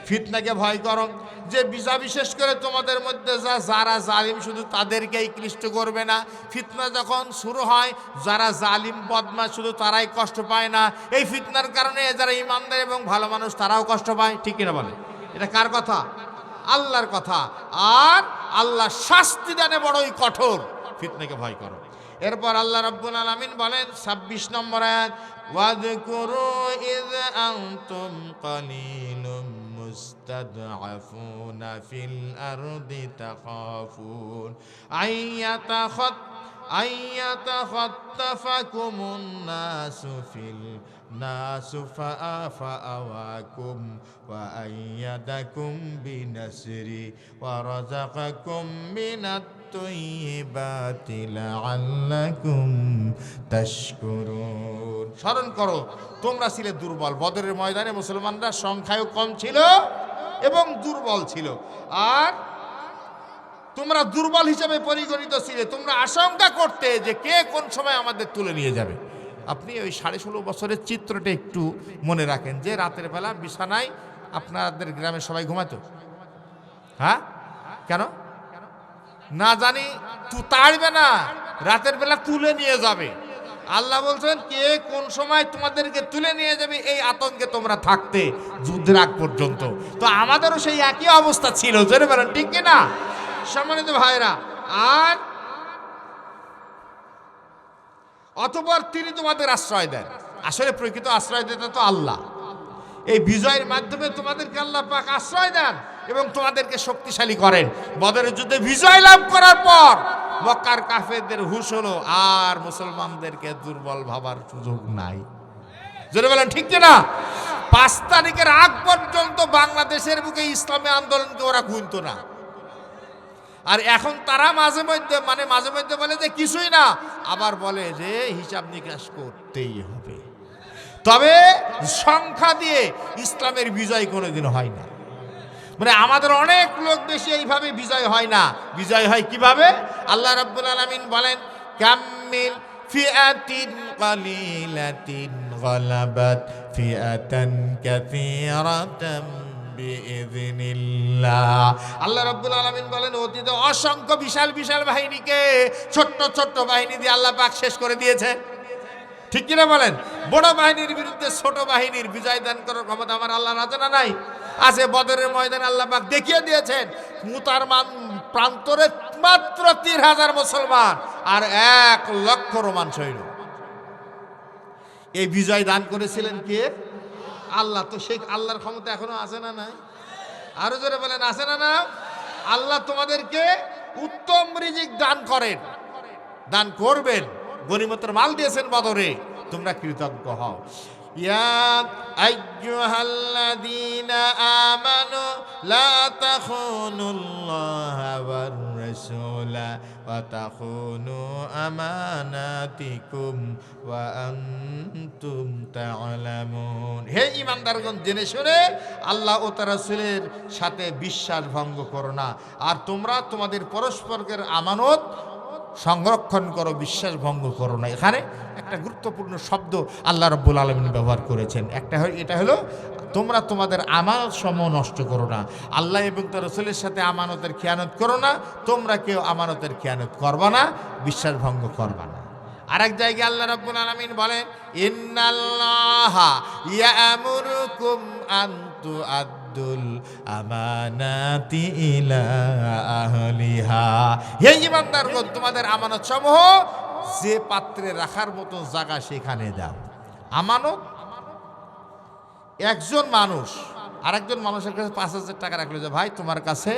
ফিতনাকে ভয় করো, যে বিশেষ করে তোমাদের মধ্যে যারা জালিম শুধু তাদেরকেই ক্লিষ্ট করবে না। ফিতনা যখন শুরু হয়, যারা জালিম বদমাশ শুধু তারাই কষ্ট পায় না, এই ফিতনার কারণে যারা ইমানদার এবং ভালো মানুষ তারাও কষ্ট পায়। ঠিক কিনা বলে? এটা কার কথা? আল্লাহর কথা। আর আল্লাহ শাস্তি দানে বড়ই কঠোর। ফিতনাকে ভয় করো। এরপর আল্লাহ রাব্বুল আলামিন বলেন ২৬ নম্বর আয়াত, ওয়াযকুরু ইয আনতুম কালিলুম মুস্তাদআফুনা ফিল আরদি তাখাফুন আইয়াতাখাত্তাফাকুমুন নাসু ফাআওয়াকুম ওয়া আইয়াদাকুম বিনাসরি ওয়া রাযাকাকুম মিনাত তাইয়্যিবাতি লাআল্লাকুম তাশকুরুন। স্মরণ করো, তোমরা ছিলে দুর্বল। বদরের ময়দানে মুসলমানরা সংখ্যায়ও কম ছিল এবং দুর্বল ছিল, আর তোমরা দুর্বল হিসেবে পরিগণিত ছিলে। তোমরা আশঙ্কা করতে যে কে কোন সময় আমাদের তুলে নিয়ে যাবে। আপনি ওই 16.5 বছরের চিত্রটা একটু মনে রাখেন, যে রাতের বেলা বিছানায় আপনাদের গ্রামের সবাই ঘুমাতো। হ্যাঁ, কেন না জানি, তাড়বে না, রাতের বেলা তুলে নিয়ে যাবে। আল্লাহ বলছেন কে কোন সময় তোমাদেরকে তুলে নিয়ে যাবে এই আতঙ্কে তোমরা থাকতে যুদ্ধের আগ পর্যন্ত। তো আমাদেরও সেই একই অবস্থা ছিল। জোরে বলেন ঠিক কিনা? সম্মানিত ভাইরা, আর অতঃপর তিনি তোমাদের আশ্রয় দেন। আসলে প্রকৃত আশ্রয়দাতা তো আল্লাহ। এই বিজয়ের মাধ্যমে তোমাদেরকে আল্লাহ পাক আশ্রয় দেন এবং তোমাদেরকে শক্তিশালী করেন। বদরের যুদ্ধে বিজয় লাভ করার পর মক্কার কাফেরদের হুঁশ হলো, আর মুসলমানদেরকে দুর্বল ভাবার সুযোগ নাই। জোরে বলেন ঠিক কিনা? 5 তারিখের আগ পর্যন্ত বাংলাদেশের বুকে ইসলামী আন্দোলনকে ওরা গুনতো না। আর এখন তারা মাঝে মধ্যে বলে যে কিছুই না, আবার বলে যে হিসাব নিকাশ করতেই হবে। তবে সংখ্যা দিয়ে ইসলামের বিজয় কোনোদিন হয় না। আমাদের অনেক লোক বেশি এইভাবে বিজয় হয় না। বিজয় হয় কিভাবে? আল্লাহ রাব্বুল আলামিন বলেন, কাম্মিল ফিআতিন কালিলাতিন গালাবাত ফিআতান কাসীরাতাম বিইযনিল্লাহ। আল্লাহ রাব্বুল আলামিন বলেন, অতীতে অসংখ্য বিশাল বিশাল বাহিনীকে ছোট্ট ছোট্ট বাহিনী দিয়ে আল্লাহ পাক শেষ করে দিয়েছে। ঠিক কিনা বলেন? বড় বাহিনীর বিরুদ্ধে ছোট বাহিনীর বিজয় দান করার ক্ষমতা আমার আল্লাহর আছে না নাই? আছে। বদরের ময়দানে আল্লাহ পাক দেখিয়ে দিয়েছেন, মুতার প্রান্তরে মাত্র 3000 মুসলমান আর 1 লক্ষ রোমান সৈন্য। এই বিজয় দান করেছিলেন কে? আল্লাহ। তো সেই আল্লাহর ক্ষমতা এখনো আছে না নাই? আরো জোরে বলেন, আছে না না? আল্লাহ তোমাদেরকে উত্তম রিজিক দান করেন, দান করবেন। গনিমতের মাল দিয়েছেন বদরে, তোমরা কৃতজ্ঞ হও। ইয়া আইয়ুহাল্লাযীনা আমানু লা তাখুনুল্লাহা ওয়ার রাসূলা ওয়া তাখুনু আমানাতিকুম ওয়া আনতুম তা'লামুন। হে ঈমানদারগণ, জেনে শুনে আল্লাহ ও তার রাসূলের সাথে বিশ্বাস ভঙ্গ করো না, আর তোমরা তোমাদের পরস্পরের আমানত সংরক্ষণ করো, বিশ্বাস ভঙ্গ করো না। এখানে একটা গুরুত্বপূর্ণ শব্দ আল্লাহ রাব্বুল আলামিন ব্যবহার করেছেন। এটা হলো তোমরা তোমাদের আমানত সমূহ নষ্ট করো না। আল্লাহ এবং তার রাসূলের সাথে আমানতের খেয়ানত করো না। তোমরা কেউ আমানতের খেয়ানত করবা না, বিশ্বাস ভঙ্গ করবা না। আরেক জায়গায় আল্লাহ রাব্বুল আলামিন বলেন, ইন্নাল্লাহা ইয়া'মুরুকুম আন তু'আদ্দুল আমানাতি ইলা আহলিহা। হে ঈমানদারগণ, তোমাদের আমানত সমূহ যে পাত্রে রাখার মতো জায়গা সেখানে দাও। আমানত, একজন মানুষ আরেকজন মানুষের কাছে 5000 টাকা রাখলো, যে ভাই তোমার কাছে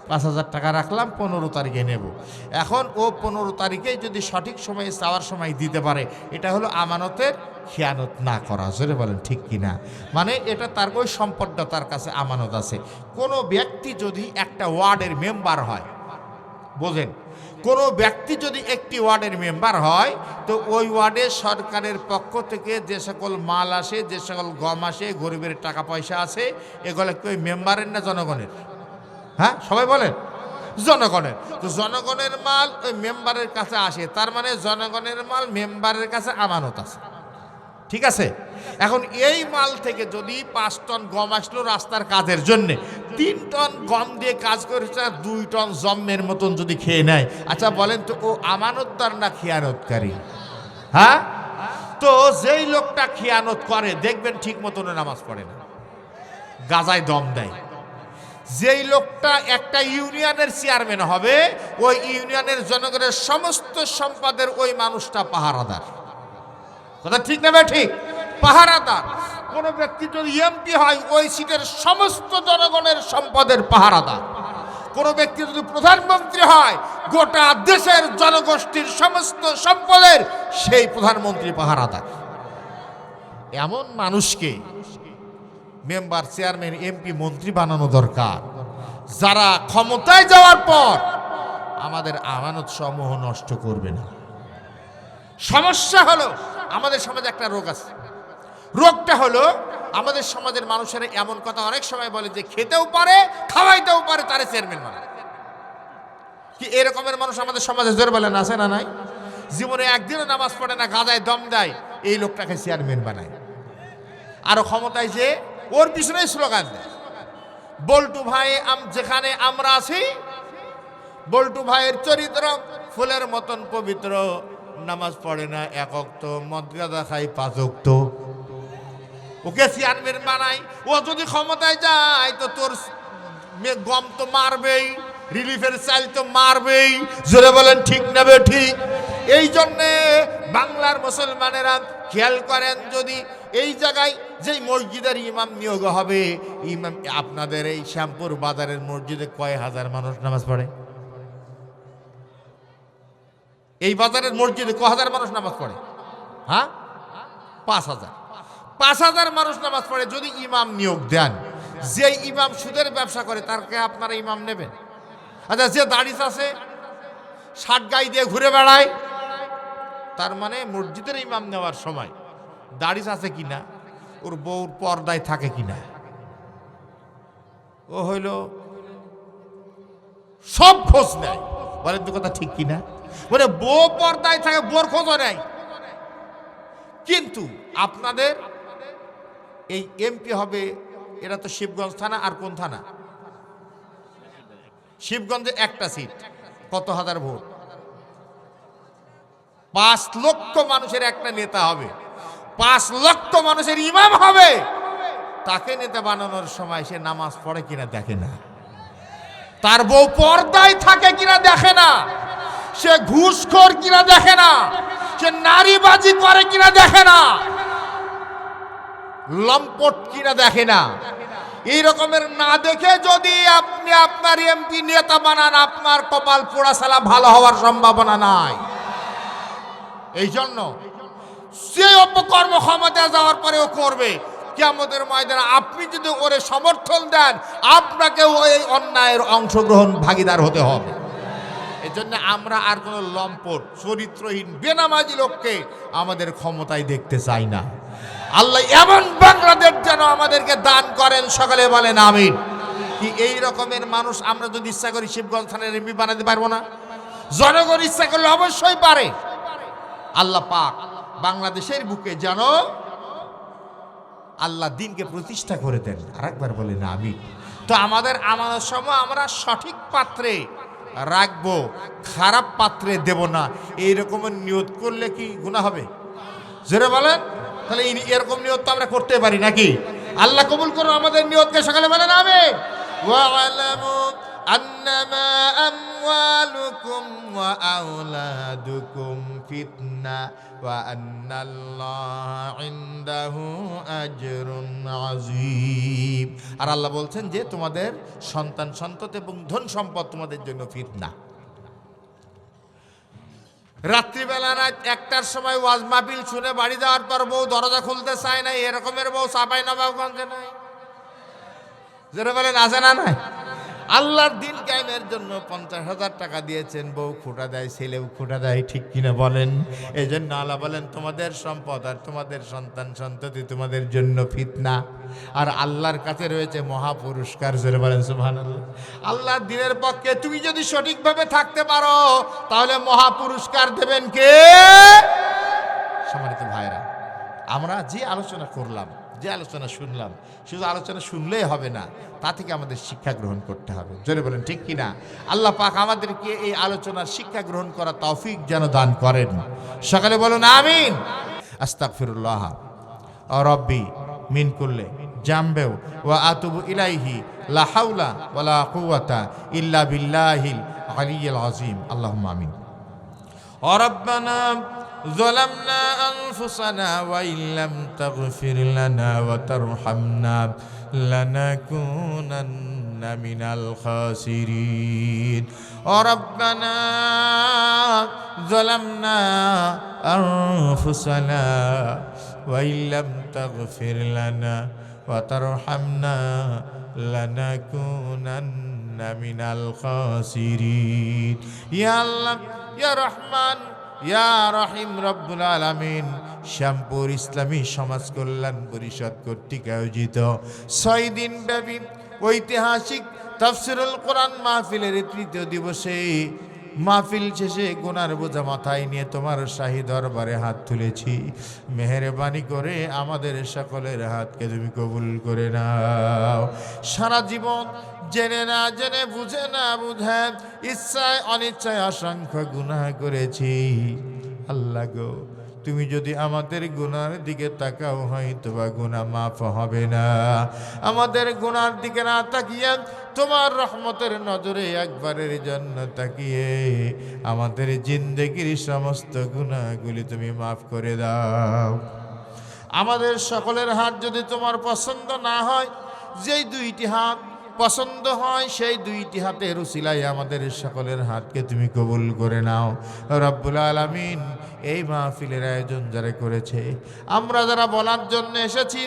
5000 টাকা রাখলাম, 15 তারিখে নেব। এখন ও 15 তারিখেই যদি সঠিক সময়ে চাওয়ার সময় দিতে পারে, এটা হলো আমানতের খেয়ানত না করা। জোরে বলেন ঠিক কিনা? এটা তার ওই সম্পদটা তার কাছে আমানত আছে। কোনো ব্যক্তি যদি একটা ওয়ার্ডের মেম্বার হয়, বোঝেন, কোনো ব্যক্তি যদি একটি ওয়ার্ডের মেম্বার হয়, তো ওই ওয়ার্ডে সরকারের পক্ষ থেকে যে সকল মাল আসে, যে সকল গম আসে, গরিবের টাকা পয়সা আছে, এগুলো কি ওই মেম্বারের না জনগণের? হ্যাঁ সবাই বলেন জনগণের। তো জনগণের মাল ওই মেম্বারের কাছে আসে, তার মানে জনগণের মাল মেম্বারের কাছে আমানত আছে, ঠিক আছে। এখন এই মাল থেকে যদি 5 টন গম আসলো রাস্তার কাজের জন্য, 3 টন গম দিয়ে কাজ করেছে, 2 টন জম্মের মতন যদি খেয়ে নেয়, আচ্ছা বলেন তো ও আমানতদার না খেয়ানতকারী? হ্যাঁ, তো যেই লোকটা খেয়ানত করে দেখবেন ঠিক মতন নামাজ পড়ে না, গাজায় দম দেয়। যেই লোকটা একটা ইউনিয়নের চেয়ারম্যান হবে, ওই ইউনিয়নের জনগণের সমস্ত সম্পদের ওই মানুষটা পাহারাদার। কথা ঠিক না ঠিক? পাহারাদার। কোন ব্যক্তি যদি এমপি হয়, ওই সিটের সমস্ত জনগণের সম্পদের পাহারাদার। কোন ব্যক্তি যদি প্রধানমন্ত্রী হয়, গোটা দেশের জনগোষ্ঠীর সমস্ত সম্পদের সেই প্রধানমন্ত্রী পাহারাদার। এমন মানুষকে মেম্বার, চেয়ারম্যান, এমপি, মন্ত্রী বানানো দরকার, যারা ক্ষমতায় যাওয়ার পর আমাদের আমানত সমূহ নষ্ট করবে না। সমস্যা হলো আমাদের সমাজে একটা রোগ আছে। রোগটা হলো আমাদের সমাজের মানুষেরা এমন কথা অনেক সময় বলে যে খেতেও পারে, খাওয়াইতেও পারে, তারে চেয়ারম্যান বানায়। কি এরকমের মানুষ আমাদের সমাজে জোর বলেন আছে না নাই? জীবনে একদিনও নামাজ পড়ে না, গাজায় দম দেয়, এই লোকটাকে চেয়ারম্যান বানায়। আরো ক্ষমতায় যে ওর পিছনেই স্লোগান দেয়। বল্টু ভাই যেখানে আমরা আছি, বল্টু ভাইয়ের চরিত্র ফুলের মতন পবিত্র, নামাজ পড়ে না 1 ওয়াক্ত, মদ গাঁজা খাই 5 ওয়াক্ত, ওকে চেয়ারম্যান বানাই। ও যদি ক্ষমতায় যায় তো তোর গম তো মারবেই, রিলিফের চাল তো মারবেই। জোরে বলেন ঠিক না ঠিক? এই জন্যে বাংলার মুসলমানেরা খেয়াল করেন, যদি এই জায়গায় যেই মসজিদের ইমাম নিয়োগ হবে, ইমাম আপনাদের এই শ্যামপুর বাজারের মসজিদে কয় হাজার মানুষ নামাজ পড়ে? এই বাজারের মসজিদে কয় হাজার মানুষ নামাজ পড়ে? হ্যাঁ, 5,000। 5,000 মানুষ নামাজ পড়ে। যদি ইমাম নিয়োগ দেন, যে ইমাম সুদের ব্যবসা করে, তারকে আপনারা ইমাম নেবেন? আচ্ছা, যে দাড়িস আছে, 60 গাই দিয়ে ঘুরে বেড়ায়, তার মানে মসজিদের ইমাম নেওয়ার সময় দাড়িস আছে কিনা, ওর বউর পর্দায় থাকে কিনা, ও হইল সব খোঁজ নেয়। বলেন তো কথা ঠিক কিনা? মানে বউ পর্দায় থাকে, বোর খোঁজও নেয়। কিন্তু আপনাদের এই এমপি হবে, এটা তো শিবগঞ্জ থানা। আর কোন থানা? শিবগঞ্জে একটা সিট, কত হাজার ভোট? 5 লক্ষ মানুষের একটা নেতা হবে, 5 লক্ষ মানুষের ইমাম হবে। তাকে নেতা বানানোর সময় সে নামাজ পড়ে কিনা দেখে না, তার বউ পর্দায় থাকে কিনা দেখে না, সে ঘুষখোর কিনা দেখে না, সে নারীবাজি করে কিনা দেখে না, লম্পট কিনা দেখে না। এই রকমের না দেখে যদি আপনি আপনার এমপি নেতা বানান, আপনার কপাল পোড়া সালা ভালো হওয়ার সম্ভাবনা নাই। এই জন্য সে অপকর্ম ক্ষমতায় যাওয়ার পরেও করবে। কিয়ামতের ময়দানে আপনি যদি ওরে সমর্থন দেন, আপনাকেও এই অন্যায়ের অংশগ্রহণ ভাগীদার হতে হবে। এই জন্য আমরা আর কোনো লম্পট, চরিত্রহীন, বেনামাজি লোককে আমাদের ক্ষমতায় দেখতে চাই না। আল্লাহ এমন বাংলাদেশ যেন আমাদেরকে দান করেন, সকালে বলেন আমিন। কি এই রকমের মানুষ আমরা যদি ইচ্ছা করি শিবগঞ্জ থানার এমপি বানাতে পারবো না? জনগণ ইচ্ছা করলে অবশ্যই পারে। আল্লাহ পাক বাংলাদেশের বুকে যেন আল্লাহ দিনকে প্রতিষ্ঠা করে দেন। আরেকবার বলেন আমিন। তো আমাদের আমানত সময় আমরা সঠিক পাত্রে রাখবো, খারাপ পাত্রে দেব না, এইরকমের নিয়ত করলে কি গুনাহ হবে? জোরে বলেন। তাহলে এরকম নিয়ত তো আমরা করতে পারি নাকি? আল্লাহ কবুল করুন আমাদের নিয়তকে, সকালে বলেন আমিন। ওয়ালামু আন্নামা আমওয়ালুকুম ওয়া আওলাদুকুম ফিতনা ওয়া আন্নাল্লাহা ইনদাহু আজরুন আযীম। আর আল্লাহ বলছেন যে তোমাদের সন্তান সন্ততি এবং ধন সম্পদ তোমাদের জন্য ফিতনা। রাত্রিবেলা রাত 1টার সময় ওয়াজ মাহফিল শুনে বাড়ি যাওয়ার পর বউ দরজা খুলতে চায় না, এরকমের বউ চাঁপাইনবাবগঞ্জে নাই। যারা বলেন আছে না নাই? আল্লাহর দিন কায়েমের জন্য 50,000 টাকা দিয়েছেন, বউ খোটা দেয়, ছেলেও খোটা দেয়, ঠিক কিনা বলেন? এই জন্য আল্লাহ বলেন তোমাদের সম্পদ আর তোমাদের সন্তান সন্ততি তোমাদের জন্য ফিতনা, আর আল্লাহর কাছে রয়েছে মহা পুরস্কার। জোরে বলেন সুবহানাল্লাহ। আল্লাহর দিনের পক্ষে তুমি যদি সঠিকভাবে থাকতে পারো তাহলে মহা পুরস্কার দেবেন কে? সম্মানিত ভাইরা, আমরা যে আলোচনা করলাম, যে আলোচনা শুনলাম, শুধু আলোচনা শুনলেই হবে না, তা থেকে আমাদের শিক্ষা গ্রহণ করতে হবে। জোরে বলেন ঠিক কিনা? আল্লাহ পাক আমাদেরকে এই আলোচনার শিক্ষা গ্রহণ করা তৌফিক যেন দান করেন। সকালে বলুন আমিন। আস্তাগফিরুল্লাহ রাব্বি মিন কুল্লি জামবে ওয়া আতুবু ইলাইহি লা হাওলা ওয়ালা কুওয়াতা ইল্লা বিল্লাহিল আলিয়্যিল আযীম। আল্লাহুম্মা আমিন। রব্বানা ظلمنا أنفسنا وإن لم تغفر لنا وترحمنا لنكونن من الخاسرين. ربنا ظلمنا أنفسنا وإن لم تغفر لنا وترحمنا لنكونن من الخاسرين. يا الله يا رحمن ইয়া রহিম রব্বুল আলামিন, শ্যামপুর ইসলামী সমাজ কল্যাণ পরিষদ কর্তৃক আয়োজিত 6 দিন ব্যাপী ঐতিহাসিক তাফসীরুল কোরআন মাহফিলের তৃতীয় দিবসে মাহফিল শেষে গুনার বোঝা মাথায় নিয়ে তোমার শাহী দরবারে হাত তুলেছি। মেহেরবানি করে আমাদের সকলের হাতকে তুমি কবুল করে নাও। সারা জীবন জেনে না জেনে, বুঝে না বুঝে, ইচ্ছায় অনিচ্ছায় অসংখ্য গুনাহ করেছি। আল্লাহ গো, তুমি যদি আমাদের গুনার দিকে তাকাও হয়তো বা গুনাহ মাফ হবে না। আমাদের গুনার দিকে না তাকিয়ে তোমার রহমতের নজরে একবারের জন্য তাকিয়ে আমাদের জিন্দেগির সমস্ত গুনাহগুলি তুমি মাফ করে দাও। আমাদের সকলের হাত যদি তোমার পছন্দ না হয়, যেই 2টি হাত পছন্দ হয় সেই 2টি হাতের উসিলায় আমাদের সকলের হাতকে তুমি কবুল করে নাও রব্বুল আলামিন। এই মাহফিলের আয়োজন যারা করেছে, আমরা যারা বলার জন্য এসেছি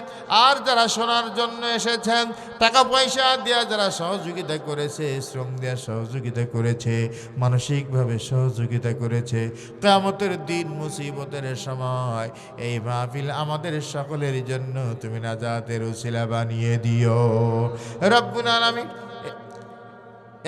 আর যারা শোনার জন্য এসেছেন, টাকা পয়সা দেওয়া যারা সহযোগিতা করেছে, শ্রম দেওয়া সহযোগিতা করেছে, মানসিকভাবে সহযোগিতা করেছে, কিয়ামতের দিন মুসিবতের সময় এই মাহফিল আমাদের সকলের জন্য তুমি নাজাতের উসিলা বানিয়ে দিও রব্বুল আলামিন।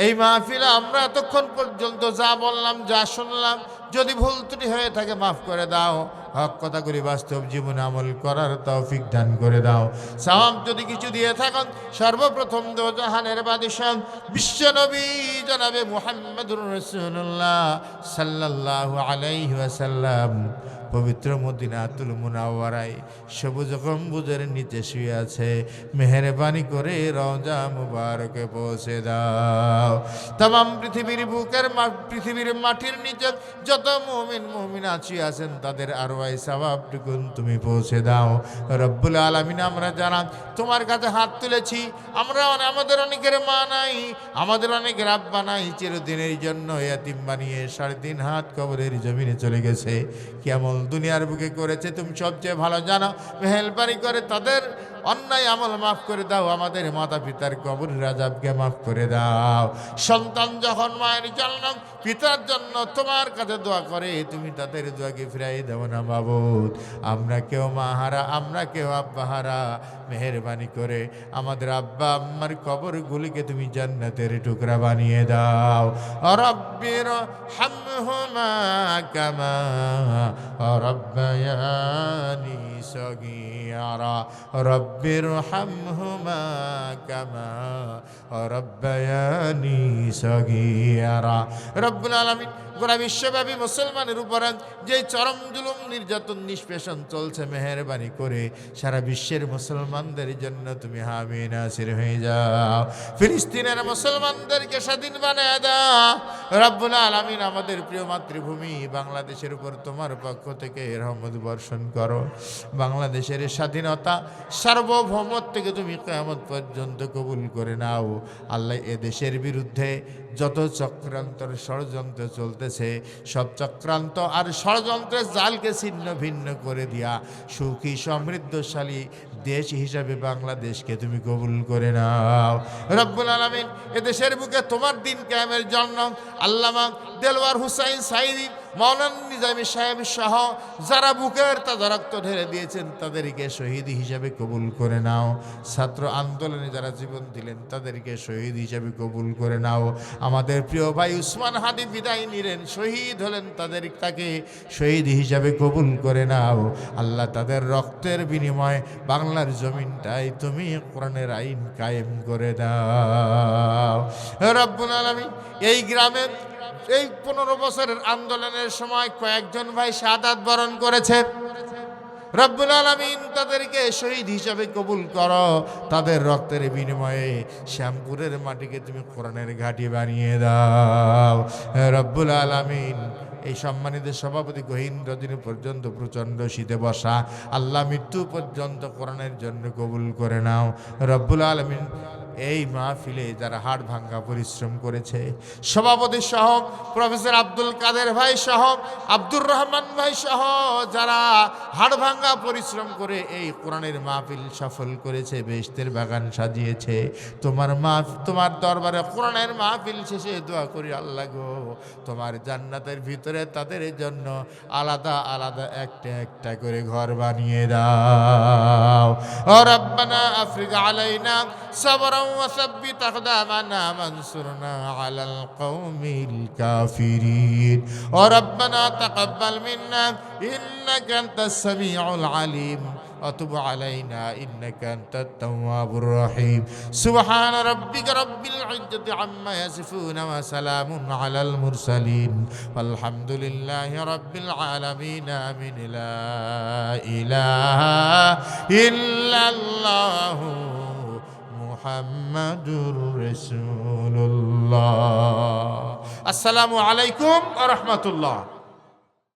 এই মাহফিলে আমরা এতক্ষণ পর্যন্ত যা বললাম, যা শুনলাম, যদি ভুল ত্রুটি হয়ে থাকে মাফ করে দাও। হক কথাগুলি বাস্তব জীবনে আমল করার তৌফিক দান করে দাও। সওয়াব যদি কিছু দিয়ে থাকেন, সর্বপ্রথম দো জাহানের বাদশাহ বিশ্ব নবী জনাবে মুহাম্মদুর রাসূলুল্লাহ সাল্লাল্লাহু আলাইহি ওয়াসাল্লাম পবিত্র মদিনাতুল মুনাওয়ারায় সবুজ গম্বুজের নিচে শুয়ে আছে, মেহেরবানি করে রওজা মুবারকে পৌঁছে দাও। तमाम পৃথিবীর বুকের পৃথিবীর মাটির নিচে যত মুমিন মুমিনা শুয়ে আছেন তাদের আরওয়ায়ে সওয়াবটুকু তুমি পৌঁছে দাও রব্বুল আলামিন। আমরা যারা তোমার কাছে হাত তুলেছি, আমরা আমাদের অনেকের মা নাই, আমাদের অনেকের আব্বা নাই, চিরদিনের জন্য ইয়াতিম বানিয়ে 3.5 হাত কবরের জমিনে চলে গেছে। কেমন দুনিয়ার বুকে করেছে তুমি সবচেয়ে ভালো জানো। মেহেরবানি করে তাদের অন্যায় আমল মাফ করে দাও, আমাদের মাতা পিতার কবরের আযাবকে মাফ করে দাও। সন্তান যখন মায়ের জন্য পিতার জন্য তোমার কাছে দোয়া করে, তুমি তাদের দোয়াকে ফিরাই দাও না মাবুদ। আমরা কেউ মাহারা, আমরা কেউ আব্বাহারা, মেহেরবানি করে আমাদের আব্বা আম্মার কবরগুলিকে তুমি জান্নাতের টুকরা বানিয়ে দাও। রব্বির হামহুমা কামা রব্বায়ানি সগীরা রব্বির হামহুমা কামা রব্বায়ানি সগীরা। রব্বুল আলামিন গোটা বিশ্বব্যাপী মুসলমানের উপর যে চরম জুলুম নির্যাতন নিষ্পেষণ চলছে, মেহেরবানি করে সারা বিশ্বের মুসলমানদের জন্য তুমি হামি নাসির হয়ে যাও। ফিলিস্তিনের মুসলমানদেরকে স্বাধীন বানিয়ে দাও রব্বুল আলামিন। আমাদের প্রিয় মাতৃভূমি বাংলাদেশের উপর তোমার পক্ষ থেকে রহমত বর্ষণ করো। বাংলাদেশের স্বাধীনতা সার্বভৌমত্ব থেকে তুমি কিয়ামত পর্যন্ত কবুল করে নাও আল্লাহ। এ দেশের বিরুদ্ধে যত চক্রান্তর ষড়যন্ত্র চলতেছে সব চক্রান্ত আর ষড়যন্ত্রের জালকে ছিন্ন ভিন্ন করে দিয়া সুখী সমৃদ্ধশালী দেশ হিসাবে বাংলাদেশকে তুমি কবুল করে নাও রব্বুল আলামিন। এদেশের বুকে তোমার দিন কায়েমের জন্য আল্লামা দেলওয়ার হুসাইন সাইদি, মাওলানা নিজামী সাহেব সহ যারা বুকের তাজা রক্ত ঢেলে দিয়েছেন তাদেরকে শহীদ হিসাবে কবুল করে নাও। ছাত্র আন্দোলনে যারা জীবন দিলেন তাদেরকে শহীদ হিসাবে কবুল করে নাও। আমাদের প্রিয় ভাই উসমান হাদি বিদায় নিলেন, শহীদ হলেন, তাকে শহীদ হিসাবে কবুল করে নাও। আল্লাহ তাদের রক্তের বিনিময়ে বাংলার জমিনটাই তুমি কোরআনের আইন কায়েম করে দাও রব্বুল আলামিন। এই গ্রামে এই 15 বছরের আন্দোলনের সময় কয়েকজন ভাই শাহাদাত বরণ করেছে। রব্বুল আলামিন তাদেরকে শহীদ হিসাবে কবুল করো। তাদের রক্তের বিনিময়ে শ্যামপুরের মাটিকে তুমি কোরআনের ঘাঁটি বানিয়ে দাও রব্বুল আলামিন। এই সম্মানিত সভাপতি গহীন পর্যন্ত প্রচণ্ড শীতে বসা, আল্লাহ মৃত্যু পর্যন্ত কোরআনের জন্য কবুল করে নাও রব্বুল আলামিন। এই মাহফিলে যারা হাড় ভাঙ্গা পরিশ্রম করেছে, সভাপতি সহ প্রফেসর আব্দুল কাদের ভাই সহ আব্দুর রহমান ভাই সহ যারা হাড় ভাঙ্গা পরিশ্রম করে এই কোরআনের মাহফিল সফল করেছে, বেহেশতের বাগান সাজিয়েছে, তোমার দরবারে কোরআনের মাহফিল শেষে দোয়া করি আল্লাহ গো তোমার জান্নাতের ভিতরে তাদের জন্য আলাদা আলাদা একটা একটা করে ঘর বানিয়ে দাও ও রব্বানা আফরিক আলাইনা সাবরা وثبت أقدامنا وانصرنا على القوم الكافرين وربنا تقبل منا إنك أنت السميع العليم وتب علينا إنك أنت التواب الرحيم سبحان ربك رب العزة عما يصفون وسلام على المرسلين والحمد لله رب العالمين آمين لا إله إلا الله মুহাম্মাদুর রাসূলুল্লাহ। আসসালামু আলাইকুম ওয়া রাহমাতুল্লাহ।